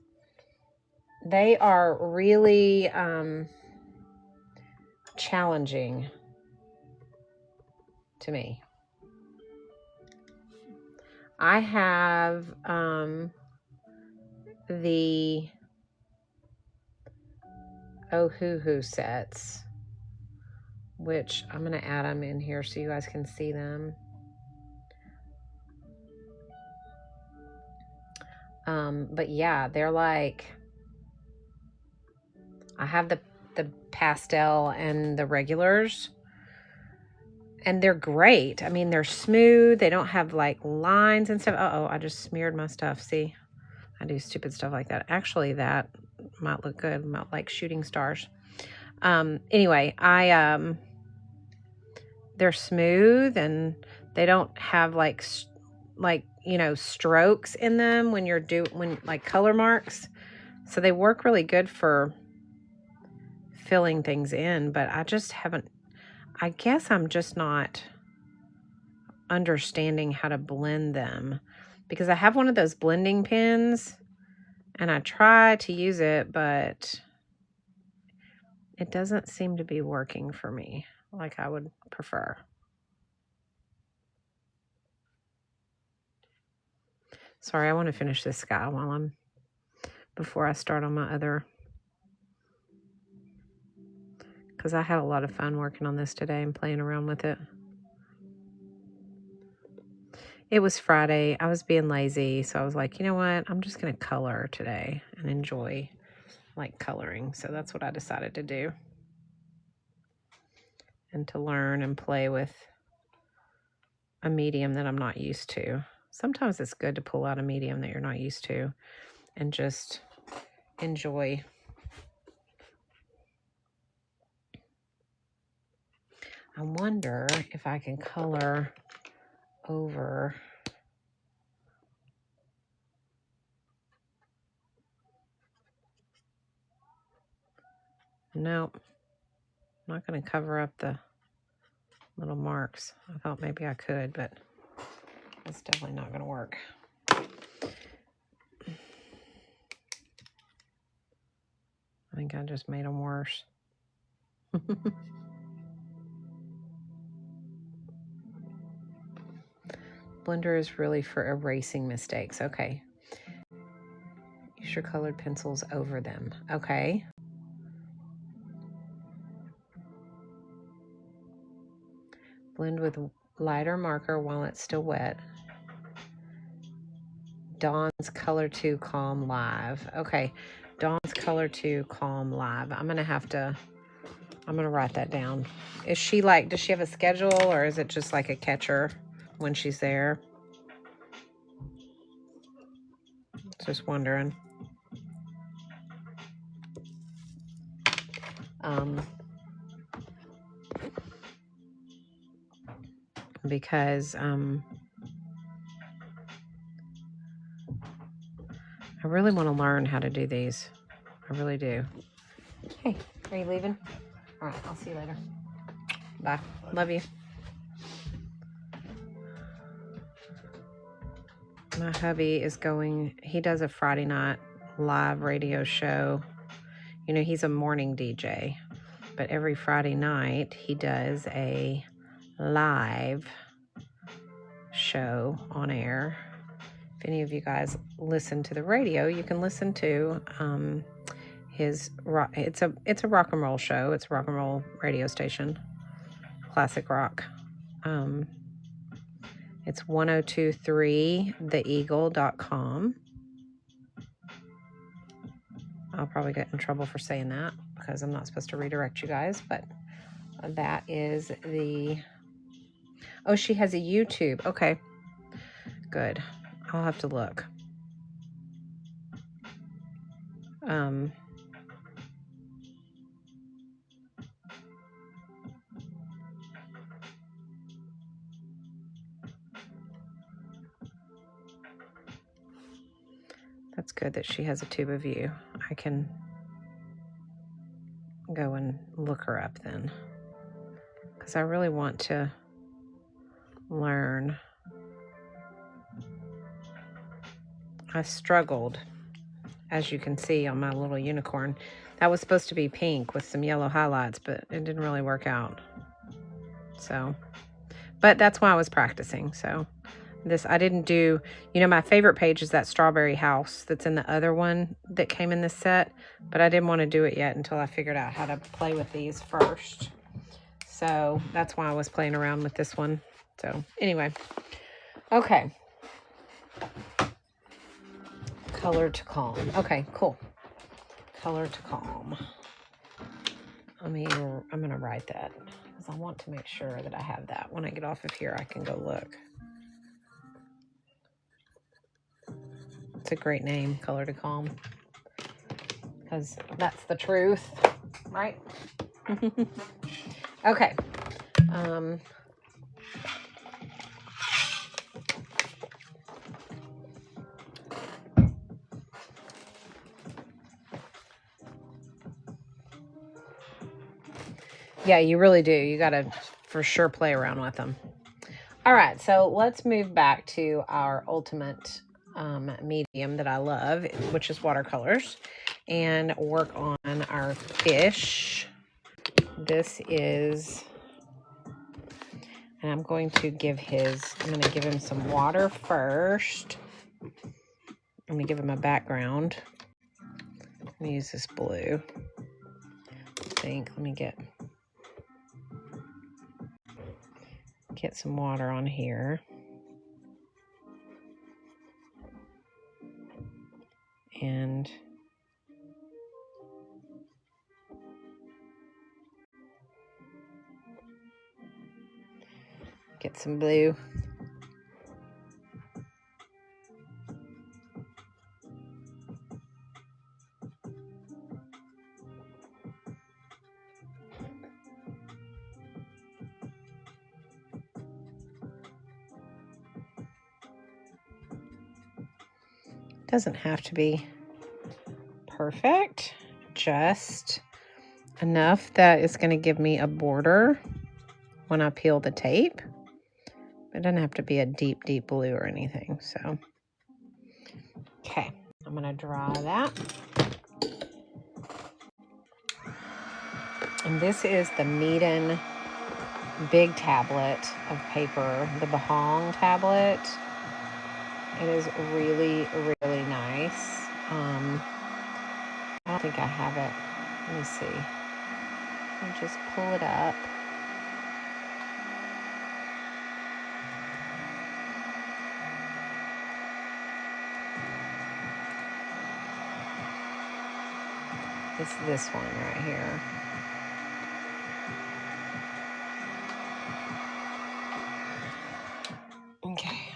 they are really challenging to me. I have the Ohuhu sets, which I'm going to add them in here so you guys can see them. But yeah, they're like, I have the pastel and the regulars, and they're great. I mean, they're smooth. They don't have like lines and stuff. Uh-oh, I just smeared my stuff. See, I do stupid stuff like that. Actually, that might look good. Might like shooting stars. Anyway, they're smooth and they don't have like strokes in them when like color marks. So they work really good for filling things in, but I guess I'm just not understanding how to blend them, because I have one of those blending pens and I try to use it, but it doesn't seem to be working for me like I would prefer. Sorry, I want to finish this sky before I start on my other, because I had a lot of fun working on this today and playing around with it. It was Friday. I was being lazy, so I was like, you know what? I'm just going to color today and enjoy like coloring. So that's what I decided to do. And to learn and play with a medium that I'm not used to. Sometimes it's good to pull out a medium that you're not used to and just enjoy. I wonder if I can color over nope. I'm not going to cover up the little marks. I thought maybe I could, but it's definitely not going to work. I think I just made them worse. Blender is really for erasing mistakes. Okay. Use your colored pencils over them. Okay. Blend with lighter marker while it's still wet. Dawn's Color 2 Calm Live. Okay, Dawn's Color 2 Calm Live. I'm going to write that down. Is she like, does she have a schedule, or is it just like a catcher when she's there? Just wondering. Because I really want to learn how to do these. I really do. Hey, are you leaving? All right, I'll see you later. Bye. Love you. My hubby is going, he does a Friday night live radio show. You know, he's a morning DJ, but every Friday night he does a live show on air. If any of you guys listen to the radio, you can listen to his rock. It's a rock and roll show. It's a rock and roll radio station, classic rock. It's 1023theeagle.com. I'll probably get in trouble for saying that because I'm not supposed to redirect you guys, but that is the... Oh, she has a YouTube. Okay, good. I'll have to look. That's good that she has a tube of you. I can go and look her up then, because I really want to learn. I struggled, as you can see on my little unicorn. That was supposed to be pink with some yellow highlights, but it didn't really work out. So, but that's why I was practicing. So this, I didn't do, you know, my favorite page is that strawberry house that's in the other one that came in this set, but I didn't want to do it yet until I figured out how to play with these first. So that's why I was playing around with this one. So anyway, okay. Color to Calm. Okay, cool. Color to Calm. I'm going to write that because I want to make sure that I have that. When I get off of here, I can go look. It's a great name, Color to Calm, because that's the truth, right? Okay. Yeah, you really do. You got to for sure play around with them. All right, so let's move back to our ultimate medium that I love, which is watercolors, and work on our fish. This is, and I'm going to give him some water first. I'm going to give him a background. Let me use this blue. Let me get some water on here. And get some blue. Doesn't have to be perfect, just enough that it's going to give me a border when I peel the tape. It doesn't have to be a deep, deep blue or anything. So, okay, I'm going to dry that. And this is the Meeden big tablet of paper, the Bahong tablet. It is really, really nice. I don't think I have it. Let me see. I'll just pull it up. It's this one right here. Okay.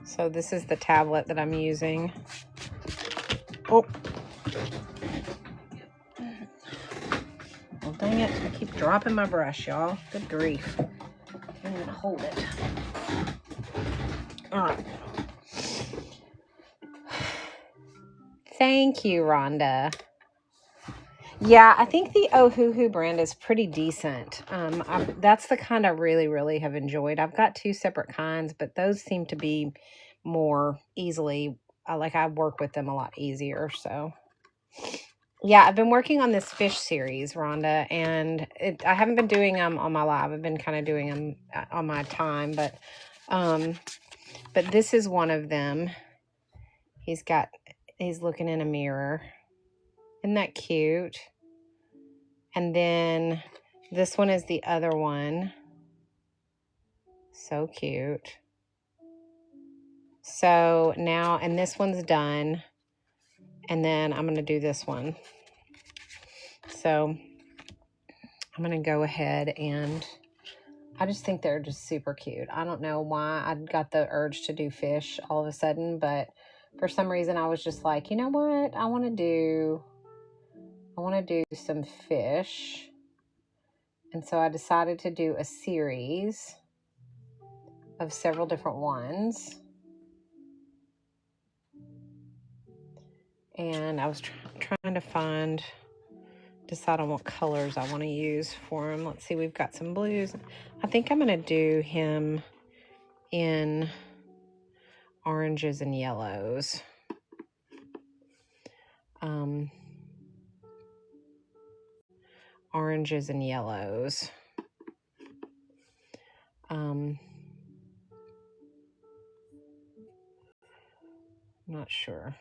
So this is the tablet that I'm using. Oh. Well, dang it. I keep dropping my brush, y'all. Good grief. I'm going to hold it. All right. Thank you, Rhonda. Yeah, I think the Ohuhu brand is pretty decent. That's the kind I really, really have enjoyed. I've got two separate kinds, but those seem to be more easily, like I work with them a lot easier. So, yeah, I've been working on this fish series, Rhonda, and I haven't been doing them on my live. I've been kind of doing them on my time, but this is one of them. He's looking in a mirror. Isn't that cute? And then this one is the other one. So cute. So now, and this one's done. And then I'm going to do this one. So I'm going to go ahead and I just think they're just super cute. I don't know why I got the urge to do fish all of a sudden, but for some reason I was just like, you know what? I want to do some fish. And so I decided to do a series of several different ones. And I was trying to decide on what colors I want to use for him. Let's see, we've got some blues. I think I'm going to do him in oranges and yellows. Oranges and yellows. I'm not sure.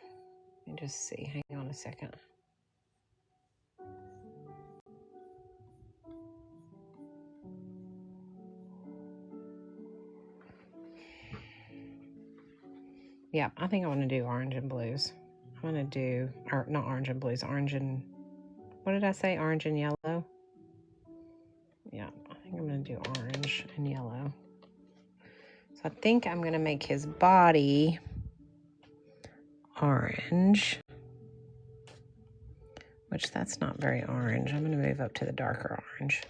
Let me just see. Hang on a second. Yeah, I think I want to do orange and blues. I'm going to do, or not orange and blues, orange and, what did I say? Orange and yellow? Yeah, I think I'm going to do orange and yellow. So I think I'm going to make his body orange, which that's not very orange. I'm going to move up to the darker orange.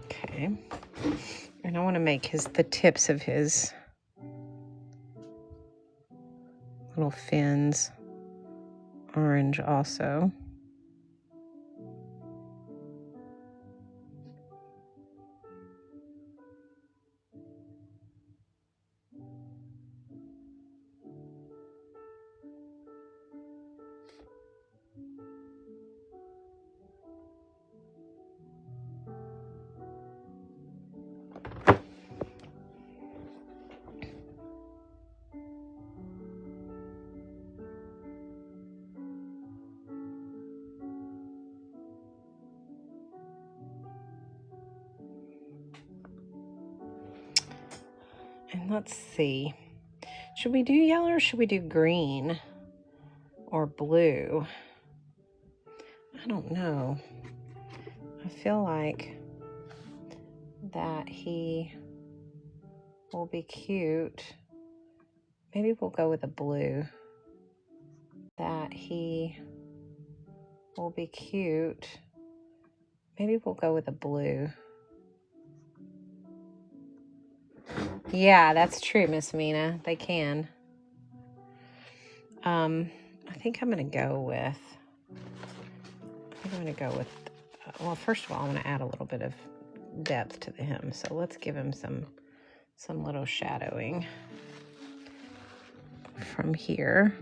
Okay, and I want to make the tips of his little fins orange also. And let's see, should we do yellow or should we do green or blue? I don't know. I feel like that he will be cute. Maybe we'll go with a blue. That he will be cute. Maybe we'll go with a blue. Yeah, that's true, Miss Mina. They can. I think I'm gonna go with well, first of all, I want to add a little bit of depth to him. So let's give him some little shadowing from here.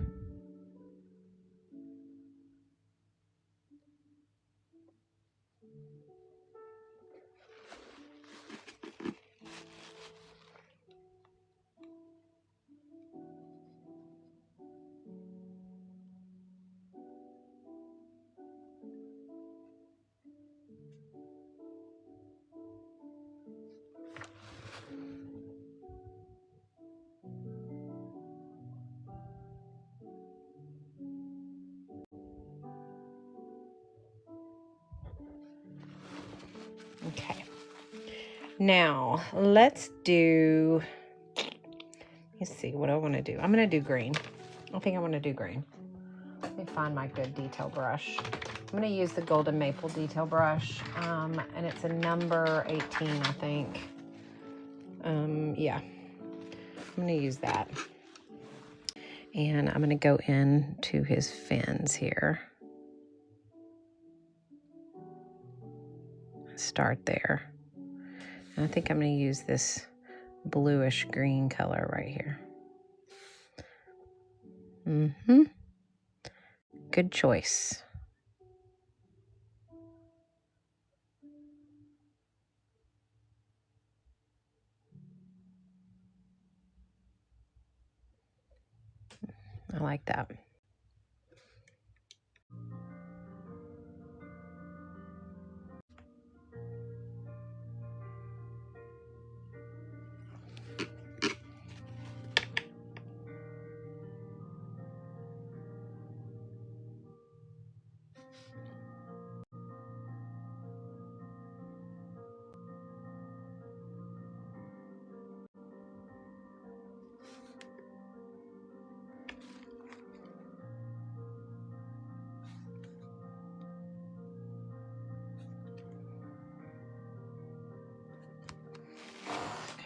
Okay. Now, let's see what I want to do. I'm going to do green. I think I want to do green. Let me find my good detail brush. I'm going to use the Golden Maple detail brush, and it's a number 18, I think. Yeah, I'm going to use that. And I'm going to go into his fins here. Start there. And I think I'm going to use this bluish green color right here. Good choice. I like that.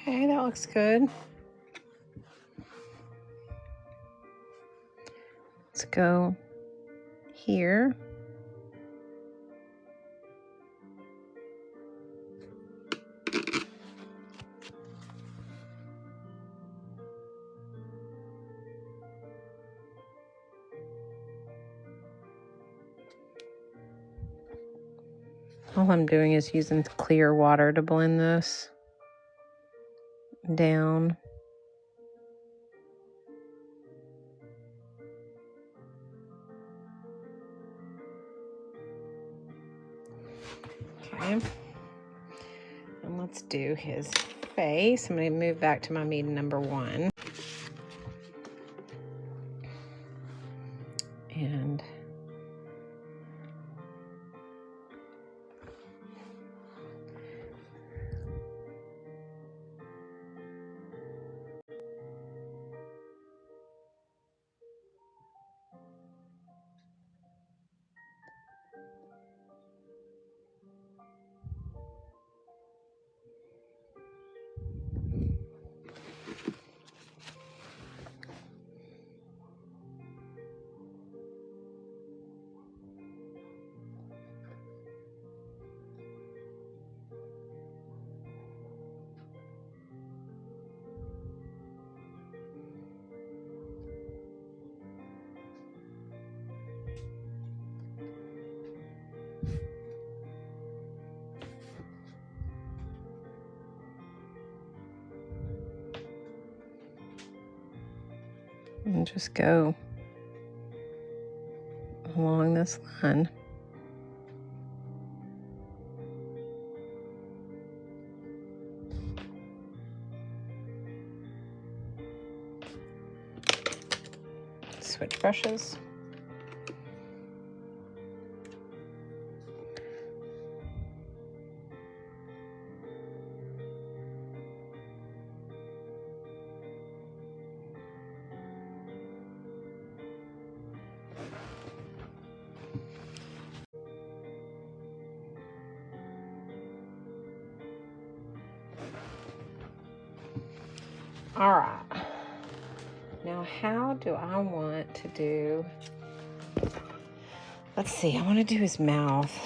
Okay, that looks good. Let's go here. All I'm doing is using clear water to blend this down. Okay. And let's do his face. I'm going to move back to my meeting number 1. And just go along this line. Switch brushes. All right. Now, how do I want to do... Let's see. I want to do his mouth.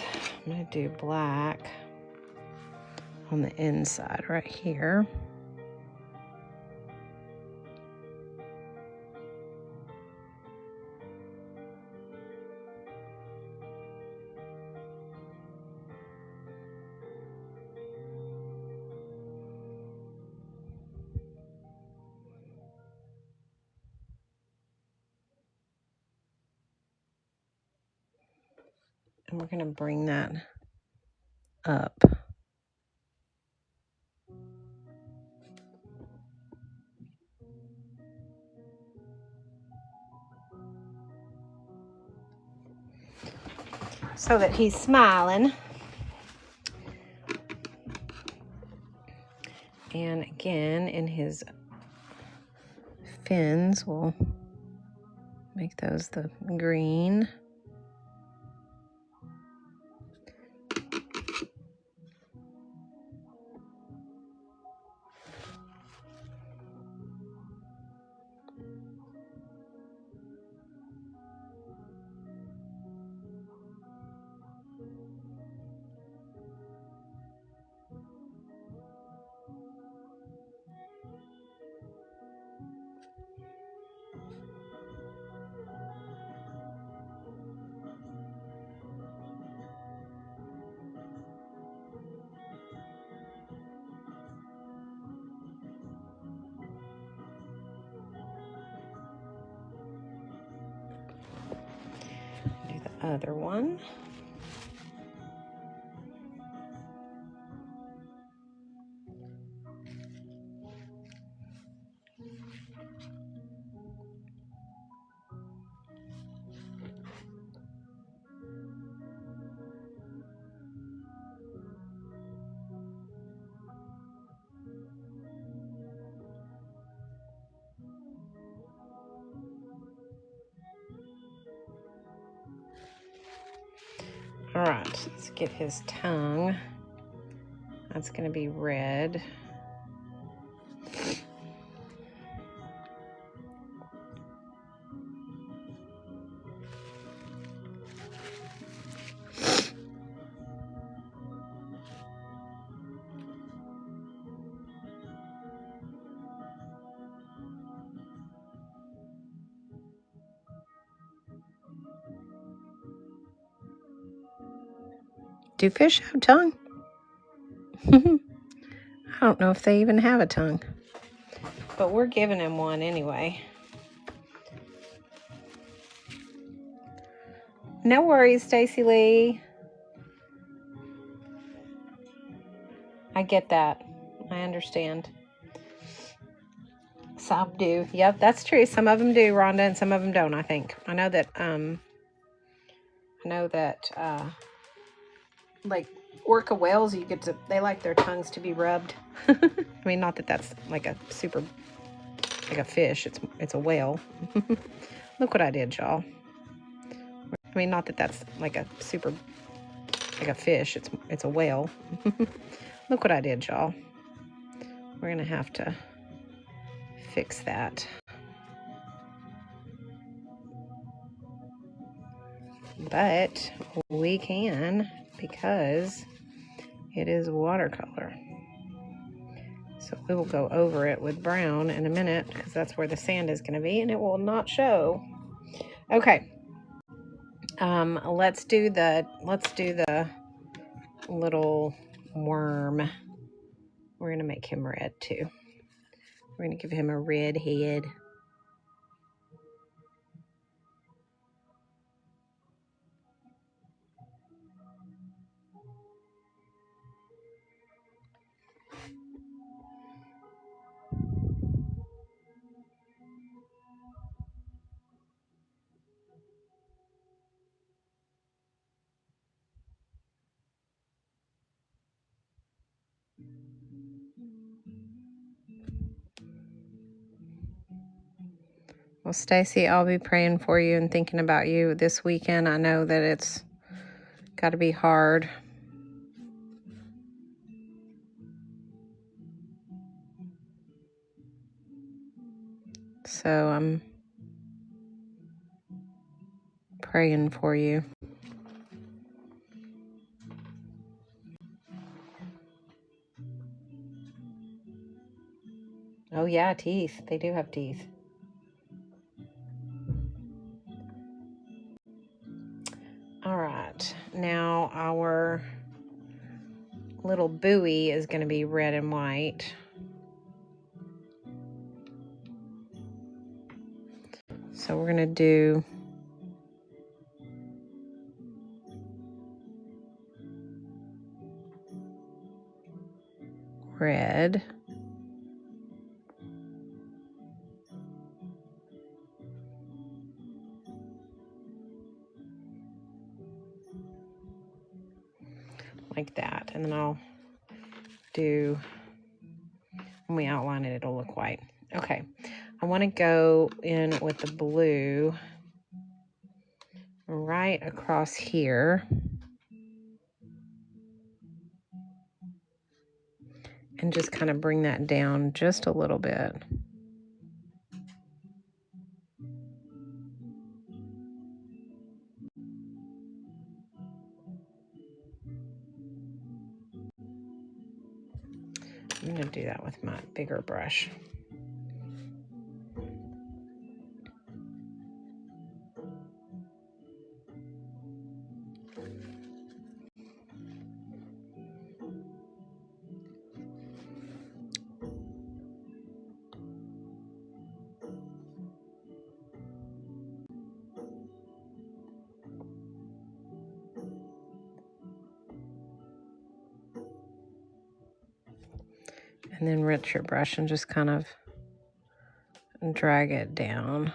I'm going to do black on the inside right here. And we're going to bring that up. So that he's smiling. And again, in his fins, we'll make those the green. Do the other one. All right, let's get his tongue. That's going to be red. Do fish have tongue? I don't know if they even have a tongue. But we're giving him one anyway. No worries, Stacy Lee. I get that. I understand. Some do. Yep, that's true. Some of them do, Rhonda, and some of them don't, I think. I know that like orca whales, they like their tongues to be rubbed. I mean, not that that's like a fish. It's a whale. Look what I did, y'all. I mean, not that that's like a fish. It's a whale. Look what I did, y'all. We're gonna have to fix that. But we can, because it is watercolor. So we will go over it with brown in a minute, because that's where the sand is going to be, and it will not show. Okay. Let's do the little worm. We're going to make him red too. We're going to give him a red head. Well, Stacy, I'll be praying for you and thinking about you this weekend. I know that it's got to be hard. So I'm praying for you. Oh yeah, teeth. They do have teeth. All right, now our little buoy is going to be red and white. So we're going to do red. Like that. And then I'll do, when we outline it, it'll look white. Okay. I want to go in with the blue right across here. And just kind of bring that down just a little bit. I'm going to do that with my bigger brush. And then rinse your brush and just kind of drag it down.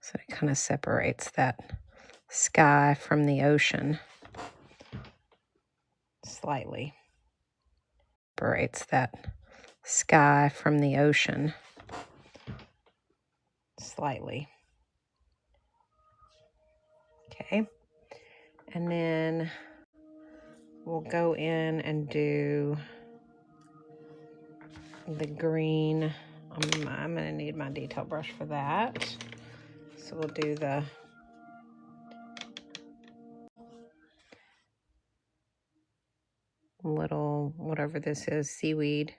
So it kind of separates that sky from the ocean slightly. Separates that sky from the ocean slightly. Okay. And then we'll go in and do the green. I'm going to need my detail brush for that. So we'll do the little, whatever this is, seaweed.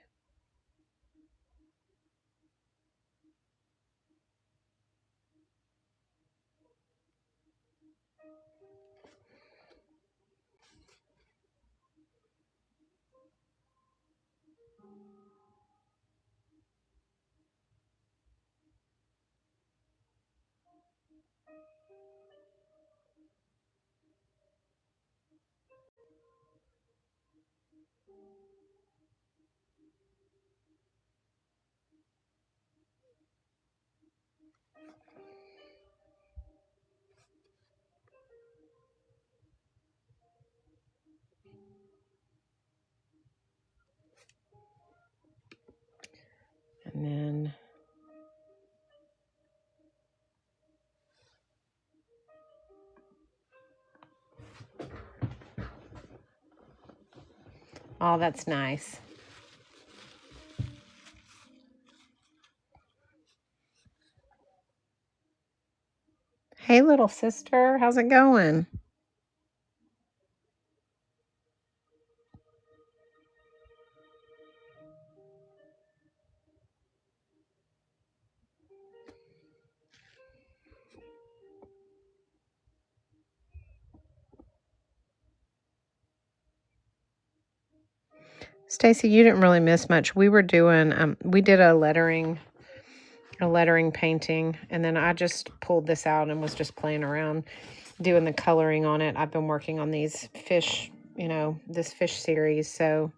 And then oh, that's nice. Hey, little sister, how's it going? Stacy, you didn't really miss much. We were doing, we did a lettering painting, and then I just pulled this out and was just playing around doing the coloring on it. I've been working on these fish, this fish series, so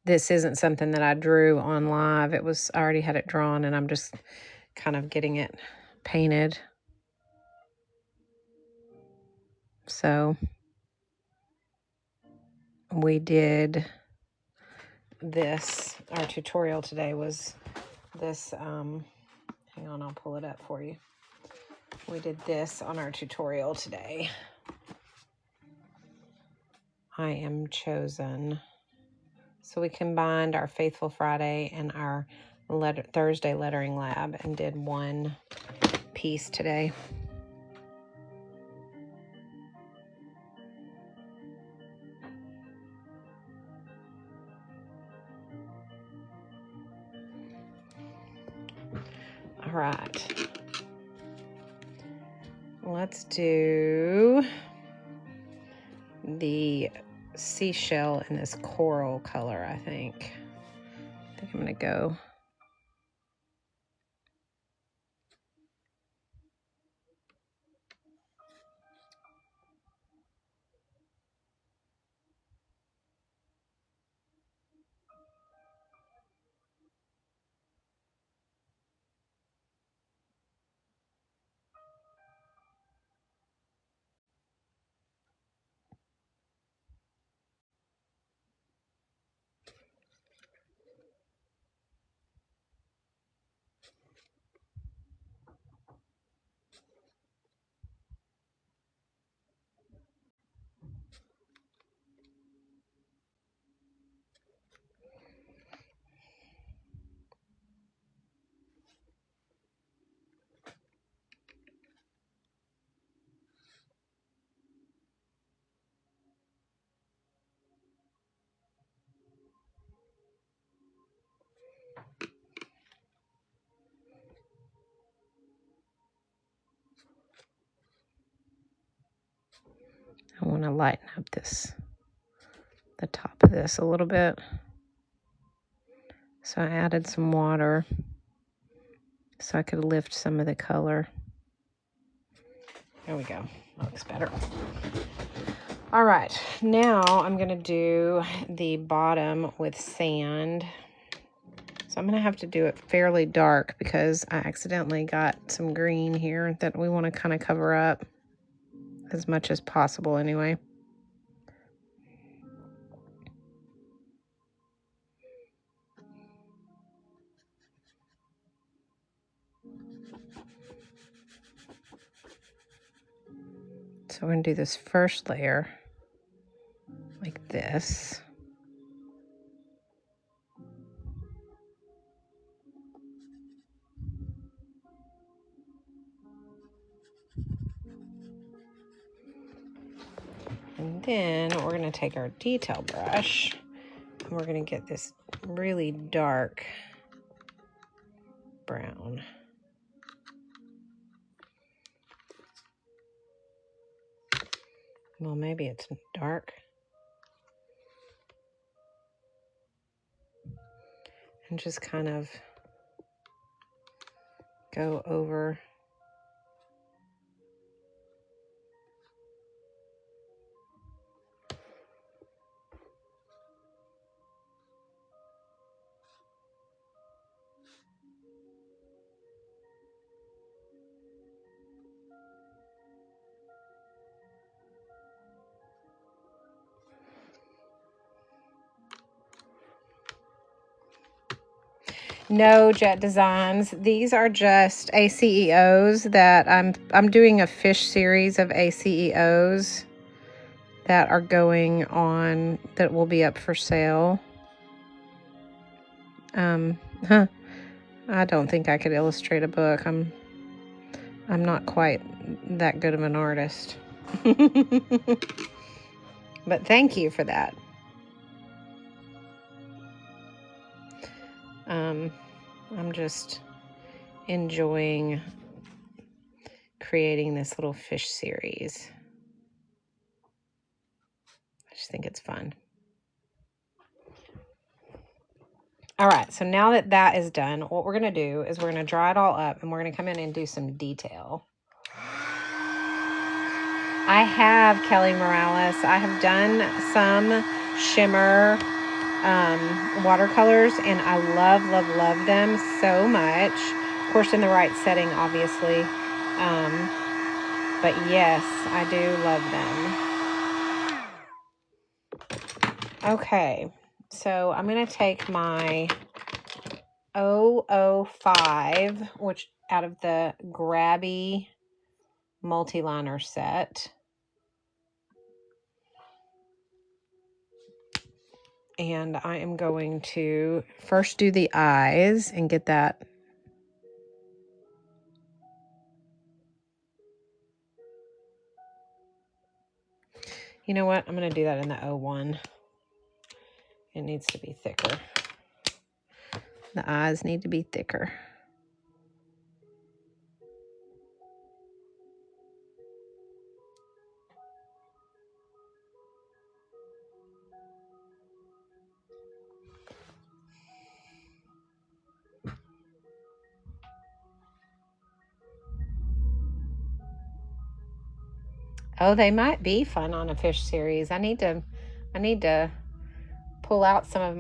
this isn't something that I drew on live. I already had it drawn, and I'm just kind of getting it painted. So we did this. Our tutorial today was this, hang on, I'll pull it up for you. We did this on our tutorial today. I am chosen. So we combined our Faithful Friday and our Thursday lettering lab and did one piece today. All right. Let's do the seashell in this coral color, I think. I think I'm gonna go. I want to lighten up the top of this a little bit. So I added some water so I could lift some of the color. There we go. Looks better. All right, now I'm gonna do the bottom with sand. So I'm gonna have to do it fairly dark because I accidentally got some green here that we want to kind of cover up as much as possible anyway. So we're gonna do this first layer like this. And then we're gonna take our detail brush and we're gonna get this really dark brown. Well, maybe it's dark. And just kind of go over. No, Jet Designs. These are just ACEOs that I'm doing a fish series of ACEOs that are going on, that will be up for sale. I don't think I could illustrate a book. I'm not quite that good of an artist. But thank you for that. I'm just enjoying creating this little fish series. I just think it's fun. All right, so now that that is done, what we're going to do is we're going to dry it all up and we're going to come in and do some detail. I have Kelly Morales. I have done some shimmer watercolors, and I love, love, love them so much. Of course, in the right setting, obviously. But yes, I do love them. Okay, so I'm going to take my 005, which out of the Grabby multi-liner set. And I am going to first do the eyes and get that. You know what? I'm going to do that in the 01. It needs to be thicker. The eyes need to be thicker. Oh, they might be fun on a fish series. I need to pull out some of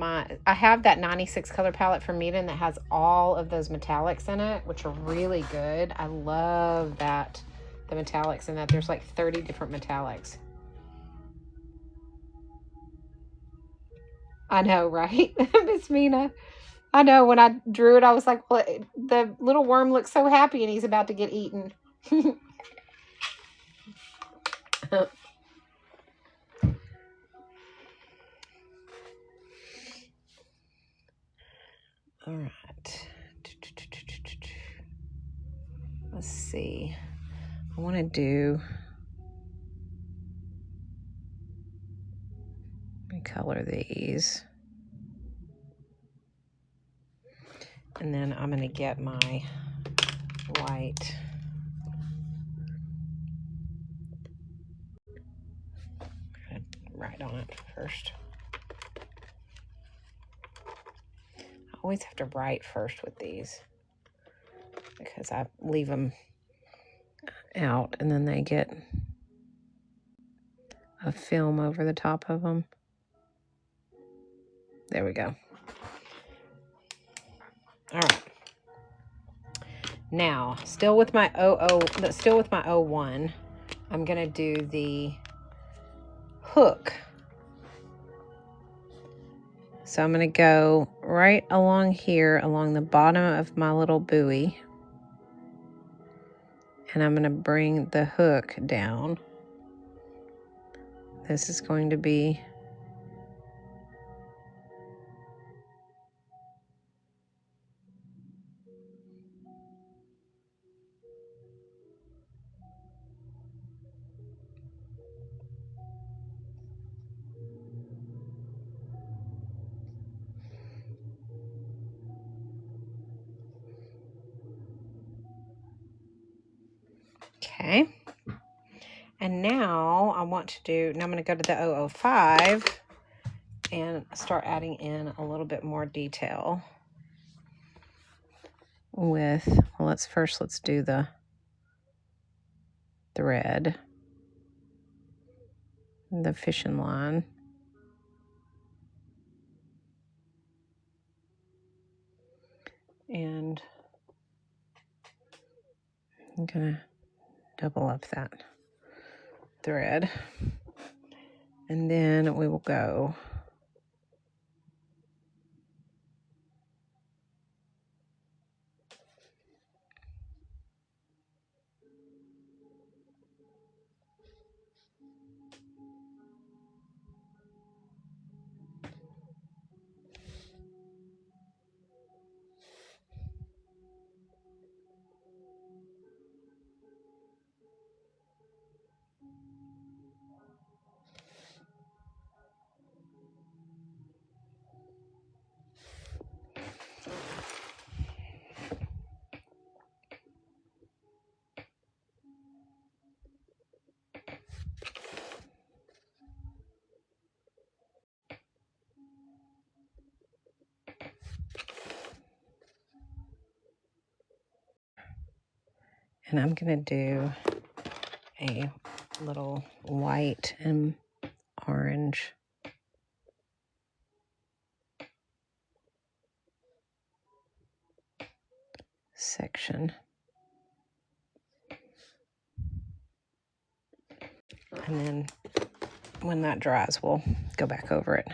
I have that 96 color palette from Meeden that has all of those metallics in it, which are really good. I love that, the metallics in that. There's like 30 different metallics. I know, right? Miss Mina. I know, when I drew it, I was like, well, the little worm looks so happy and he's about to get eaten. All right. Let's see. I want to color these. And then I'm going to get my white. Write on it first. I always have to write first with these because I leave them out and then they get a film over the top of them. There we go. All right. Now, still with my 01, I'm going to do the hook. So I'm going to go right along here, along the bottom of my little buoy. And I'm going to bring the hook down. This is going to be okay. And now I want to do, now I'm going to go to the 005 and start adding in a little bit more detail with, well, let's do the thread, the fishing line. And I'm going to double up that thread. And then we will go and I'm going to do a little white and orange section. And then when that dries, we'll go back over it.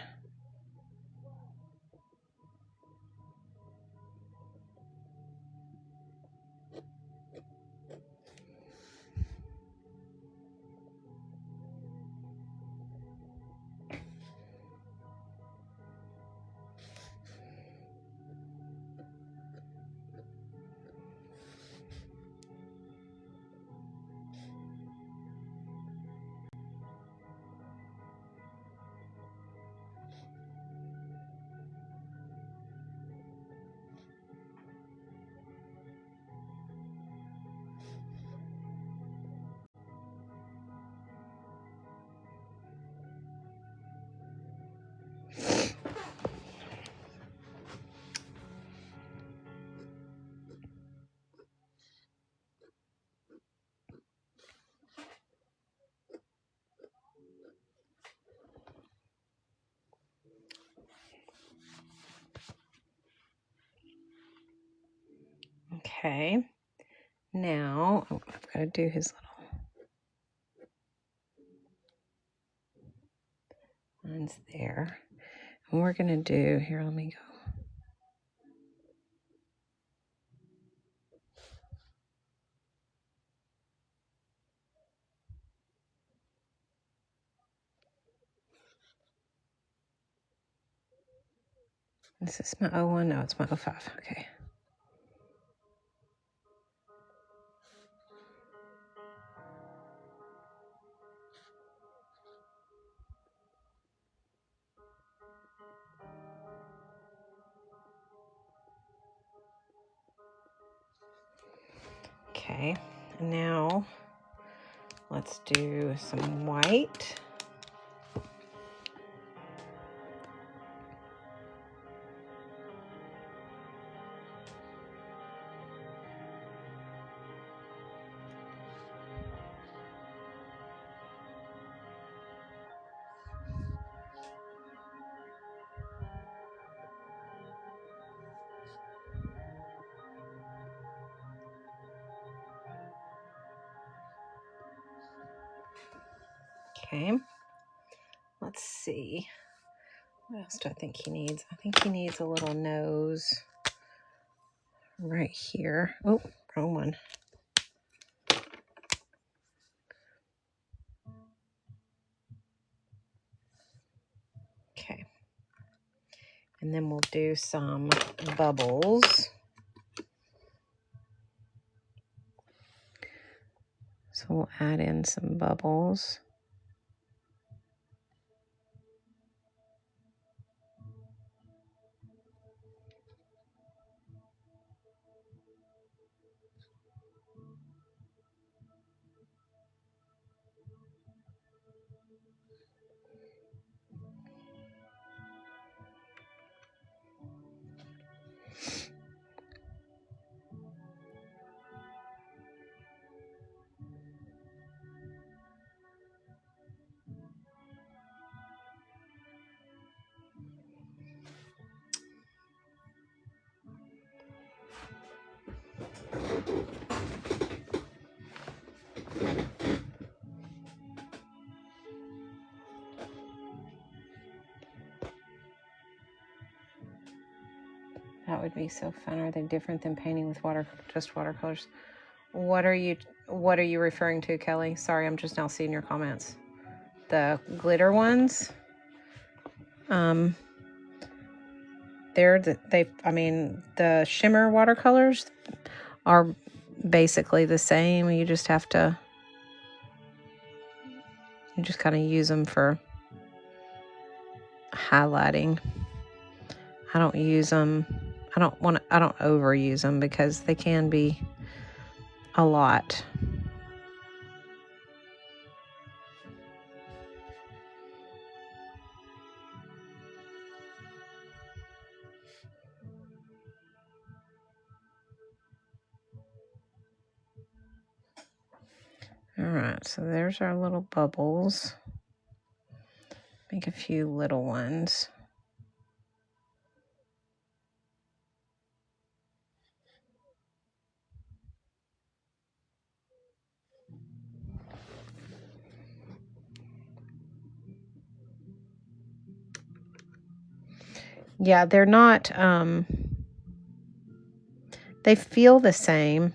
Okay, now I've got to do his little lines there. And we're going to do, here, let me go. Is this my 01? No, it's my 05. Okay. Okay, now let's do some white. Okay, let's see. What else do I think he needs? I think he needs a little nose right here. Oh, wrong one. Okay. And then we'll do some bubbles. So we'll add in some bubbles. That would be so fun. Are they different than painting with just watercolors? What are you referring to, Kelly? Sorry, I'm just now seeing your comments. The glitter ones. The shimmer watercolors are basically the same. You just kind of use them for highlighting. I don't use them. I don't overuse them because they can be a lot. All right, so there's our little bubbles. Make a few little ones. Yeah, they're not, they feel the same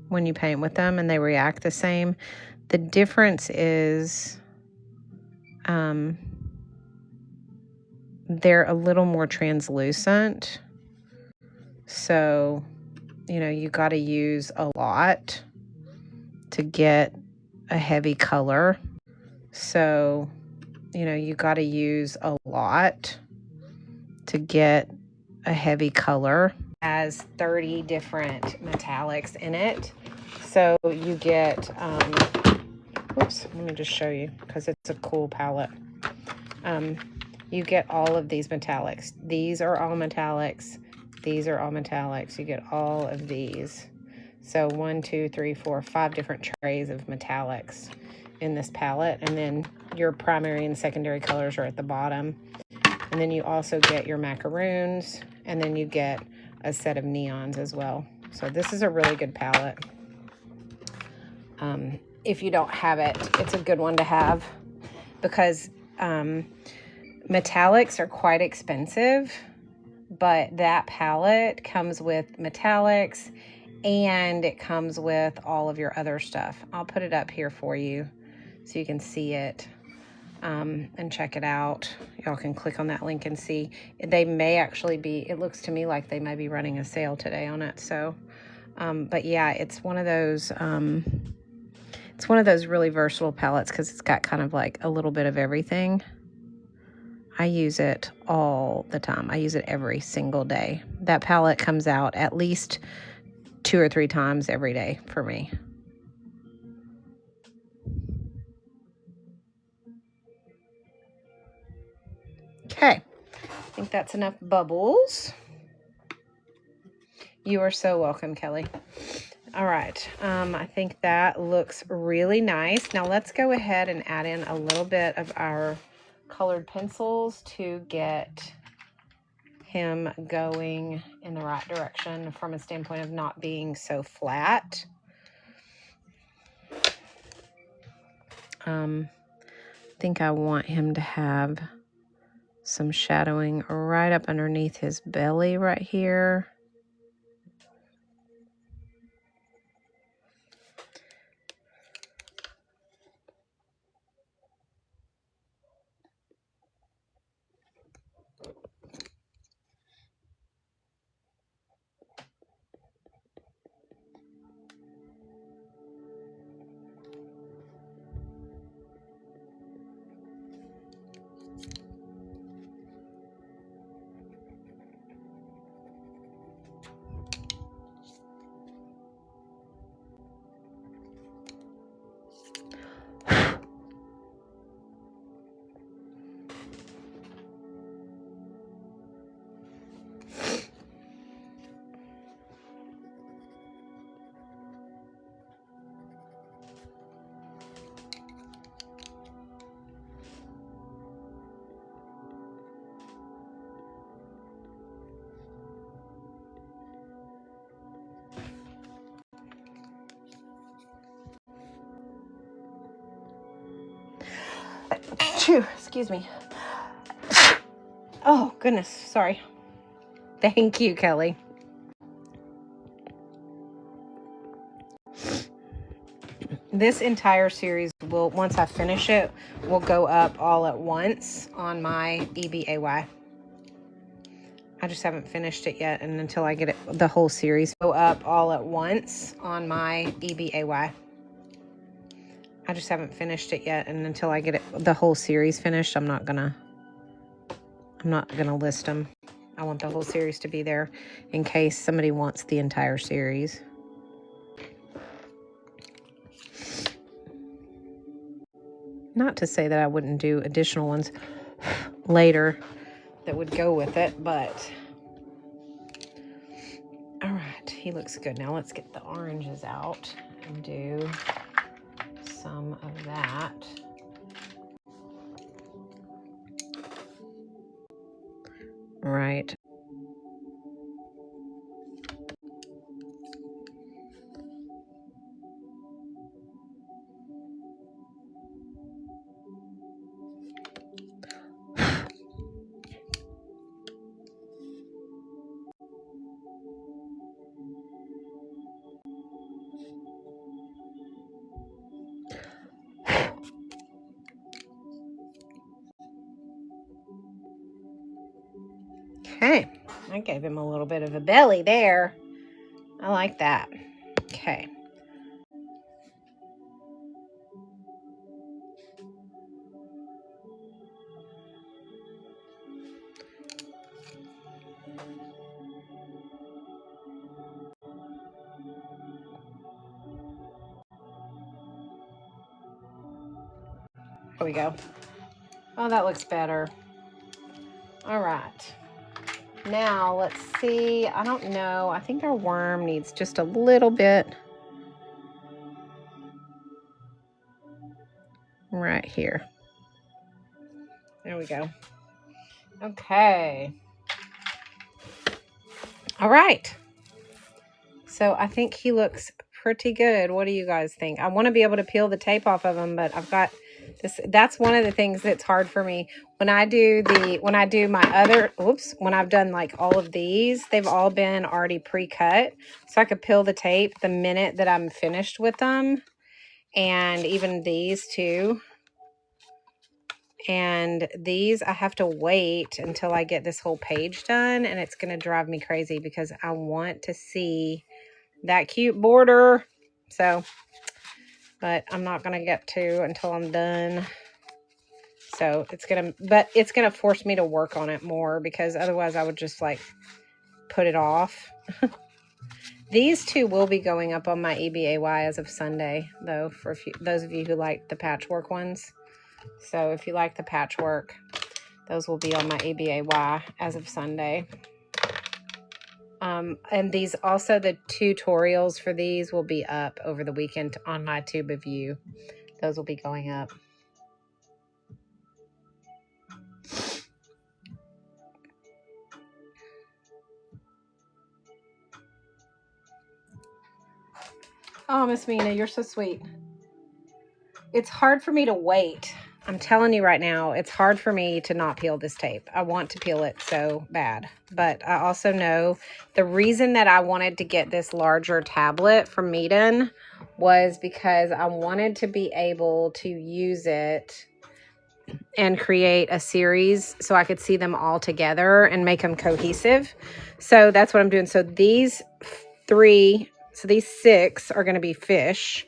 when you paint with them and they react the same. The difference is they're a little more translucent. So, you got to use a lot to get a heavy color. So, you got to use a lot to get a heavy color. It has 30 different metallics in it. So you get, oops, let me just show you because it's a cool palette. You get all of these metallics. These are all metallics. These are all metallics. You get all of these. So 1, 2, 3, 4, 5 different trays of metallics in this palette. And then your primary and secondary colors are at the bottom. And then you also get your macaroons. And then you get a set of neons as well. So this is a really good palette. If you don't have it, it's a good one to have, because metallics are quite expensive, but that palette comes with metallics and it comes with all of your other stuff. I'll put it up here for you so you can see it and check it out. Y'all can click on that link and see. They may actually be, it looks to me like they might be running a sale today on it. So, but yeah, it's one of those really versatile palettes because it's got kind of like a little bit of everything. I use it all the time. I use it every single day. That palette comes out at least 2 or 3 times every day for me. Okay, I think that's enough bubbles. You are so welcome, Kelly. All right, I think that looks really nice. Now let's go ahead and add in a little bit of our colored pencils to get him going in the right direction from a standpoint of not being so flat. I think I want him to have some shadowing right up underneath his belly right here. Excuse me. Oh, goodness. Sorry. Thank you, Kelly. This entire series will, once I finish it, will go up all at once on my EBAY. I just haven't finished it yet, and until I get it, the whole series go up all at once on my EBAY. I just haven't finished it yet, and until I get it, the whole series finished, I'm not gonna list them. I want the whole series to be there in case somebody wants the entire series. Not to say that I wouldn't do additional ones later that would go with it, but all right, he looks good. Now let's get the oranges out and do some of that. Right. Okay, I gave him a little bit of a belly there. I like that. Okay. There we go. Oh, that looks better. All right. Now, let's see. I don't know. I think our worm needs just a little bit right here. There we go. Okay. All right. So I think he looks pretty good. What do you guys think? I want to be able to peel the tape off of him, but I've got this. That's one of the things that's hard for me. When I do my other, when I've done like all of these, they've all been already pre-cut. So I could peel the tape the minute that I'm finished with them. And even these too. And these, I have to wait until I get this whole page done. And it's going to drive me crazy because I want to see that cute border. So, but I'm not going to get to until I'm done. So it's going to force me to work on it more because otherwise I would just like put it off. These two will be going up on my EBAY as of Sunday though, for those of you who like the patchwork ones. So if you like the patchwork, those will be on my EBAY as of Sunday. And these also, the tutorials for these will be up over the weekend on my Tube of You. Those will be going up. Oh, Miss Mina, you're so sweet. It's hard for me to wait. I'm telling you right now, it's hard for me to not peel this tape. I want to peel it so bad. But I also know the reason that I wanted to get this larger tablet from Meeden was because I wanted to be able to use it and create a series so I could see them all together and make them cohesive. So that's what I'm doing. So these these 6 are going to be fish.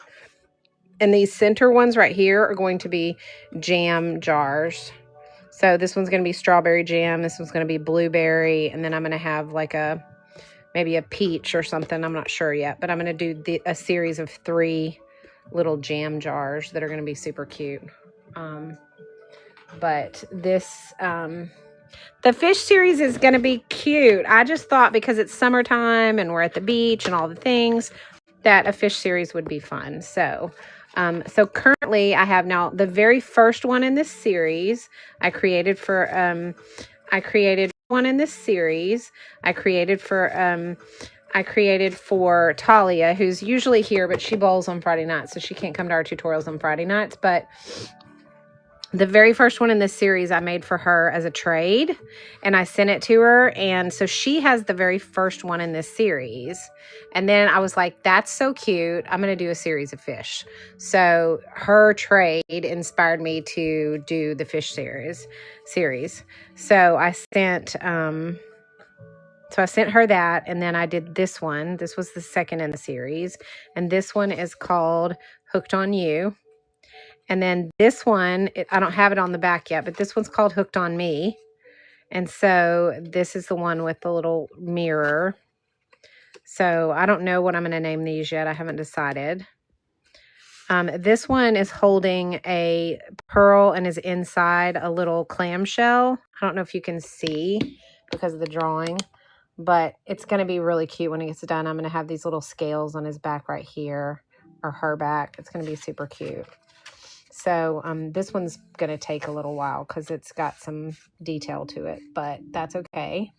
And these center ones right here are going to be jam jars. So this one's going to be strawberry jam. This one's going to be blueberry. And then I'm going to have like maybe a peach or something. I'm not sure yet. But I'm going to do a series of 3 little jam jars that are going to be super cute. But this, the fish series is going to be cute. I just thought because it's summertime and we're at the beach and all the things that a fish series would be fun. So currently I have now the very first one in this series I created for, Talia, who's usually here, but she bowls on Friday nights, so she can't come to our tutorials on Friday nights. But the very first one in this series I made for her as a trade, and I sent it to her. And so she has the very first one in this series. And then I was like, that's so cute. I'm going to do a series of fish. So her trade inspired me to do the fish series. So I sent her that, and then I did this one. This was the second in the series. And this one is called Hooked on You. And then this one, I don't have it on the back yet, but this one's called Hooked on Me. And so this is the one with the little mirror. So I don't know what I'm going to name these yet. I haven't decided. This one is holding a pearl and is inside a little clamshell. I don't know if you can see because of the drawing, but it's going to be really cute when it gets done. I'm going to have these little scales on his back right here, or her back. It's going to be super cute. So this one's going to take a little while because it's got some detail to it, but that's okay.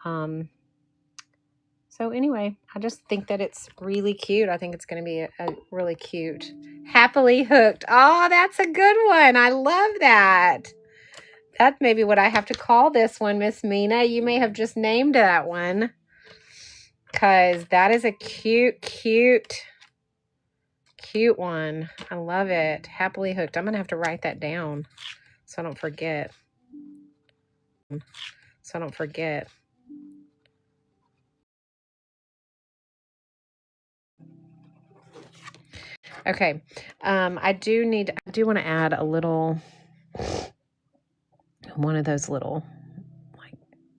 So anyway, I just think that it's really cute. I think it's going to be a really cute Happily Hooked. Oh, that's a good one. I love that. That's maybe what I have to call this one, Miss Mina. You may have just named that one because that is a cute one. I love it. Happily Hooked. I'm going to have to write that down so I don't forget. Okay. I do want to add a little, one of those little like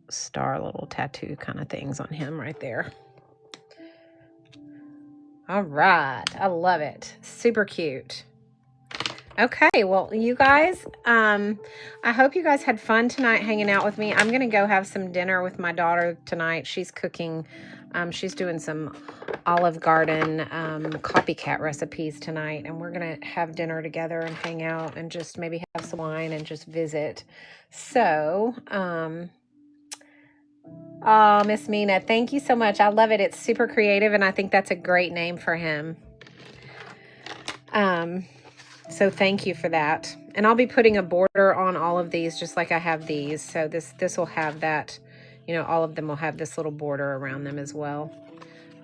star little tattoo kind of things on him right there. All right. I love it. Super cute. Okay, well, you guys, I hope you guys had fun tonight hanging out with me. I'm going to go have some dinner with my daughter tonight. She's cooking. She's doing some Olive Garden copycat recipes tonight, and we're going to have dinner together and hang out and just maybe have some wine and just visit. So, Oh, Miss Mina, thank you so much. I love it. It's super creative, and I think that's a great name for him. So thank you for that. And I'll be putting a border on all of these just like I have these. So this will have that, you know, all of them will have this little border around them as well.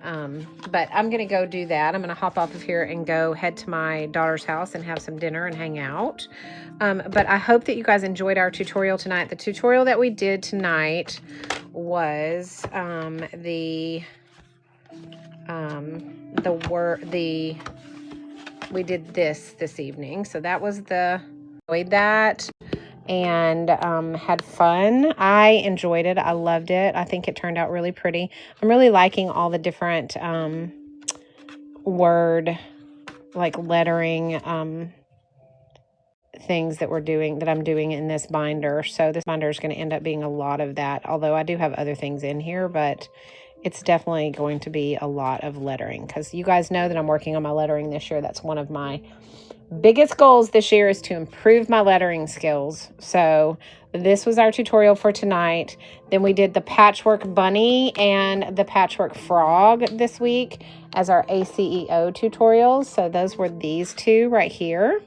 But I'm going to go do that. I'm going to hop off of here and go head to my daughter's house and have some dinner and hang out. But I hope that you guys enjoyed our tutorial tonight. The tutorial that we did tonight was we did this evening. So that was enjoyed that and had fun. I enjoyed it. I loved it. I think it turned out really pretty. I'm really liking all the different word, like lettering things that I'm doing in this binder. So this binder is going to end up being a lot of that, although I do have other things in here, but it's definitely going to be a lot of lettering because you guys know that I'm working on my lettering this year. That's one of my biggest goals this year, is to improve my lettering skills. So this was our tutorial for tonight. Then we did the patchwork bunny and the patchwork frog this week as our ACEO tutorials. So those were these two right here.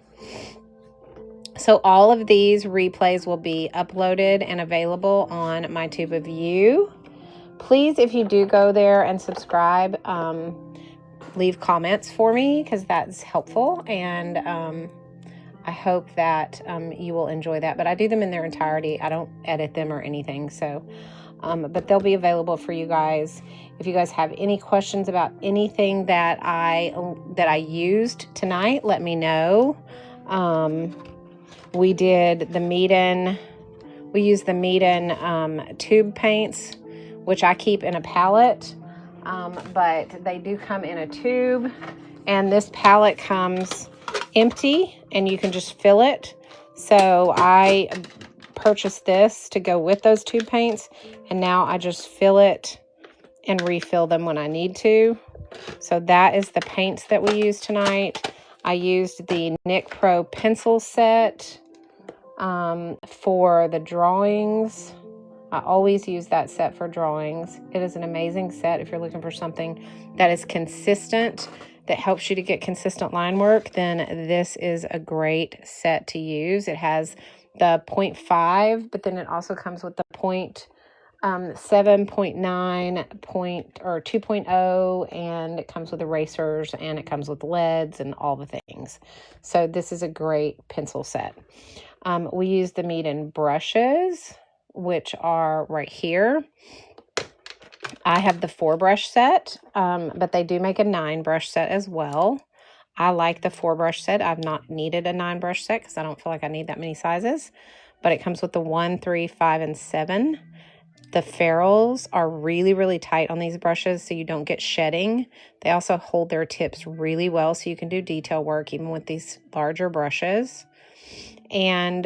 So all of these replays will be uploaded and available on my Tube of You. Please, if you do go there and subscribe, leave comments for me because that's helpful. And I hope that you will enjoy that. But I do them in their entirety. I don't edit them or anything. So, but they'll be available for you guys. If you guys have any questions about anything that I used tonight, let me know. We did the Meeden. We used the Meeden tube paints, which I keep in a palette, but they do come in a tube, and this palette comes empty, and you can just fill it. So I purchased this to go with those tube paints, and now I just fill it and refill them when I need to. So that is the paints that we used tonight. I used the Nick Pro pencil set for the drawings. I always use that set for drawings. It is an amazing set if you're looking for something that is consistent, that helps you to get consistent line work, then this is a great set to use. It has the 0.5, but then it also comes with the 7.9 or 2.0, and it comes with erasers, and it comes with leads and all the things. So this is a great pencil set. We use the Meeden brushes, which are right here. I have the 4-brush set, but they do make a 9-brush set as well. I like the 4-brush set. I've not needed a 9-brush set because I don't feel like I need that many sizes, but it comes with the 1, 3, 5, and 7. The ferrules are really, really tight on these brushes so you don't get shedding. They also hold their tips really well so you can do detail work even with these larger brushes. And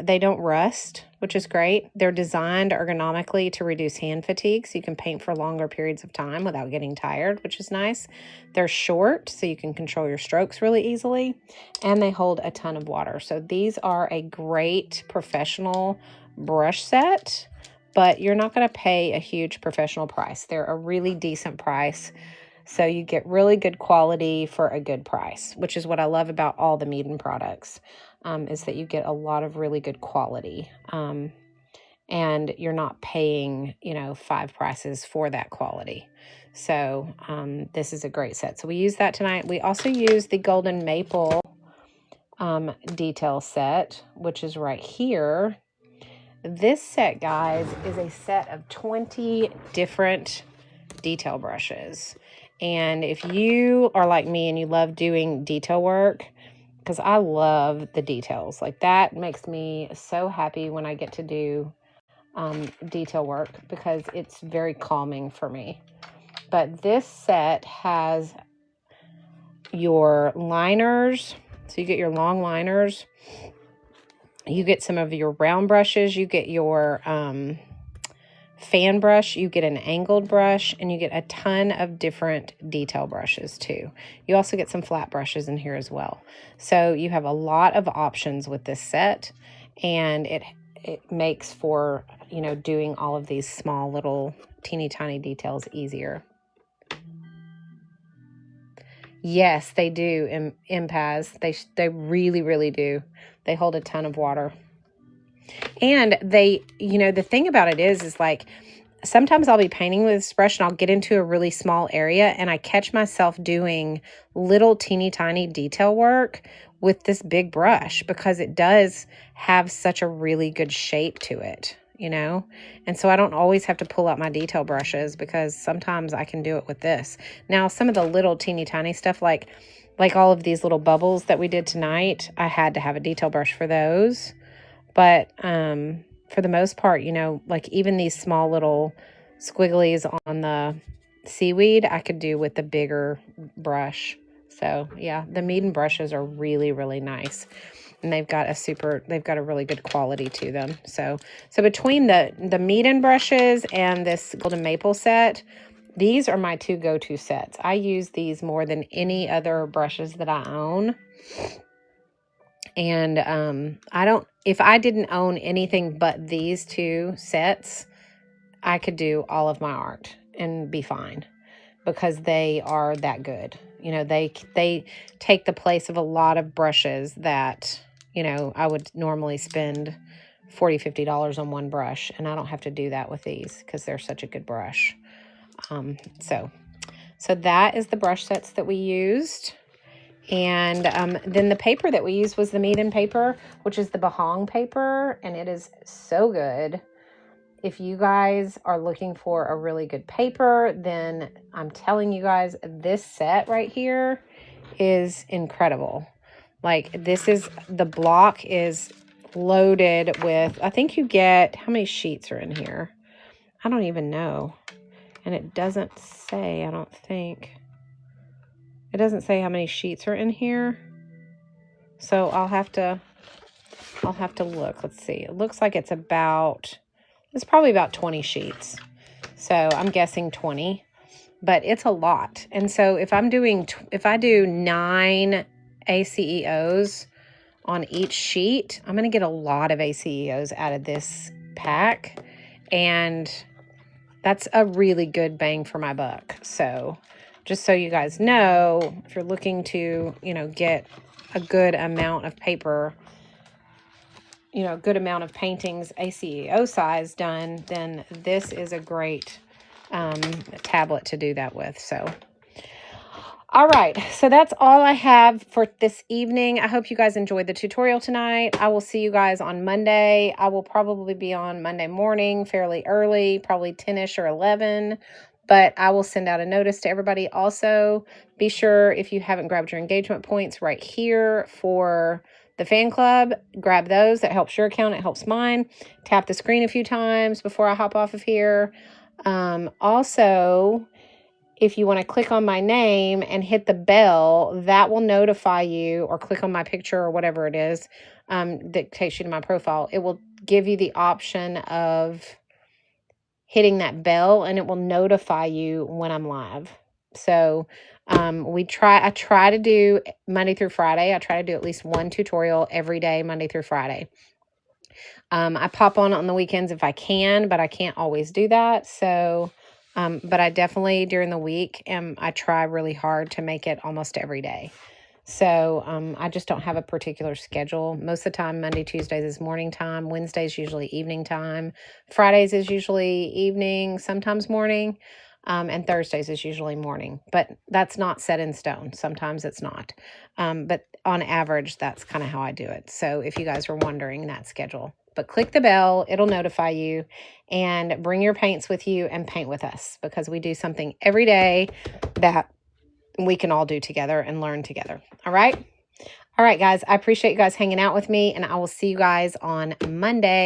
they don't rust, which is great. They're designed ergonomically to reduce hand fatigue, so you can paint for longer periods of time without getting tired, which is nice. They're short, so you can control your strokes really easily, and they hold a ton of water. So these are a great professional brush set, but you're not going to pay a huge professional price. They're a really decent price. So you get really good quality for a good price, which is what I love about all the Meeden products, is that you get a lot of really good quality. And you're not paying, 5 prices for that quality. So this is a great set. So we use that tonight. We also use the Golden Maple detail set, which is right here. This set, guys, is a set of 20 different detail brushes. And if you are like me and you love doing detail work, because I love the details, like that makes me so happy when I get to do detail work because it's very calming for me. But this set has your liners, so you get your long liners, you get some of your round brushes, you get your fan brush, you get an angled brush, and you get a ton of different detail brushes too. You also get some flat brushes in here as well. So you have a lot of options with this set, and it makes for, you know, doing all of these small little teeny tiny details easier. Yes, they do, Impaz. They really, really do. They hold a ton of water. And they, you know, the thing about it is like, sometimes I'll be painting with this brush and I'll get into a really small area and I catch myself doing little teeny tiny detail work with this big brush because it does have such a really good shape to it, you know? And so I don't always have to pull out my detail brushes because sometimes I can do it with this. Now, some of the little teeny tiny stuff, like all of these little bubbles that we did tonight, I had to have a detail brush for those. But for the most part, you know, like even these small little squigglies on the seaweed, I could do with the bigger brush. So yeah, the Meeden brushes are really, really nice. And they've got a really good quality to them. So between the Meeden brushes and this golden maple set, these are my two go-to sets. I use these more than any other brushes that I own. And if I didn't own anything but these two sets, I could do all of my art and be fine because they are that good. You know, they take the place of a lot of brushes that, you know, I would normally spend $40, $50 on one brush, and I don't have to do that with these because they're such a good brush. So that is the brush sets that we used. And then the paper that we used was the Meeden paper, which is the Bahong paper, and it is so good. If you guys are looking for a really good paper, then I'm telling you guys, this set right here is incredible. Like, the block is loaded with, I think you get, how many sheets are in here? I don't even know. And it doesn't say, I don't think. It doesn't say how many sheets are in here. So I'll have to look. Let's see. It looks like it's probably about 20 sheets. So I'm guessing 20, but it's a lot. And so if I do 9 ACEOs on each sheet, I'm going to get a lot of ACEOs out of this pack. And that's a really good bang for my buck. So just so you guys know, if you're looking to, you know, get a good amount of paper, you know, a good amount of paintings ACEO size done, then this is a great tablet to do that with. So, all right. So that's all I have for this evening. I hope you guys enjoyed the tutorial tonight. I will see you guys on Monday. I will probably be on Monday morning fairly early, probably 10-ish or 11. But I will send out a notice to everybody. Also, be sure if you haven't grabbed your engagement points right here for the fan club, grab those. That helps your account. It helps mine. Tap the screen a few times before I hop off of here. Also, if you want to click on my name and hit the bell, that will notify you, or click on my picture or whatever it is that takes you to my profile. It will give you the option of hitting that bell, and it will notify you when I'm live. So I try to do Monday through Friday. I try to do at least one tutorial every day, Monday through Friday. I pop on the weekends if I can, but I can't always do that. So, but I definitely during the week, I try really hard to make it almost every day. So I just don't have a particular schedule. Most of the time, Monday, Tuesdays is morning time. Wednesdays usually evening time. Fridays is usually evening, sometimes morning. And Thursdays is usually morning. But that's not set in stone. Sometimes it's not. But on average, that's kind of how I do it. So if you guys were wondering that schedule. But click the bell. It'll notify you. And bring your paints with you and paint with us. Because we do something every day that we can all do together and learn together. All right? All right, guys. I appreciate you guys hanging out with me, and I will see you guys on Monday.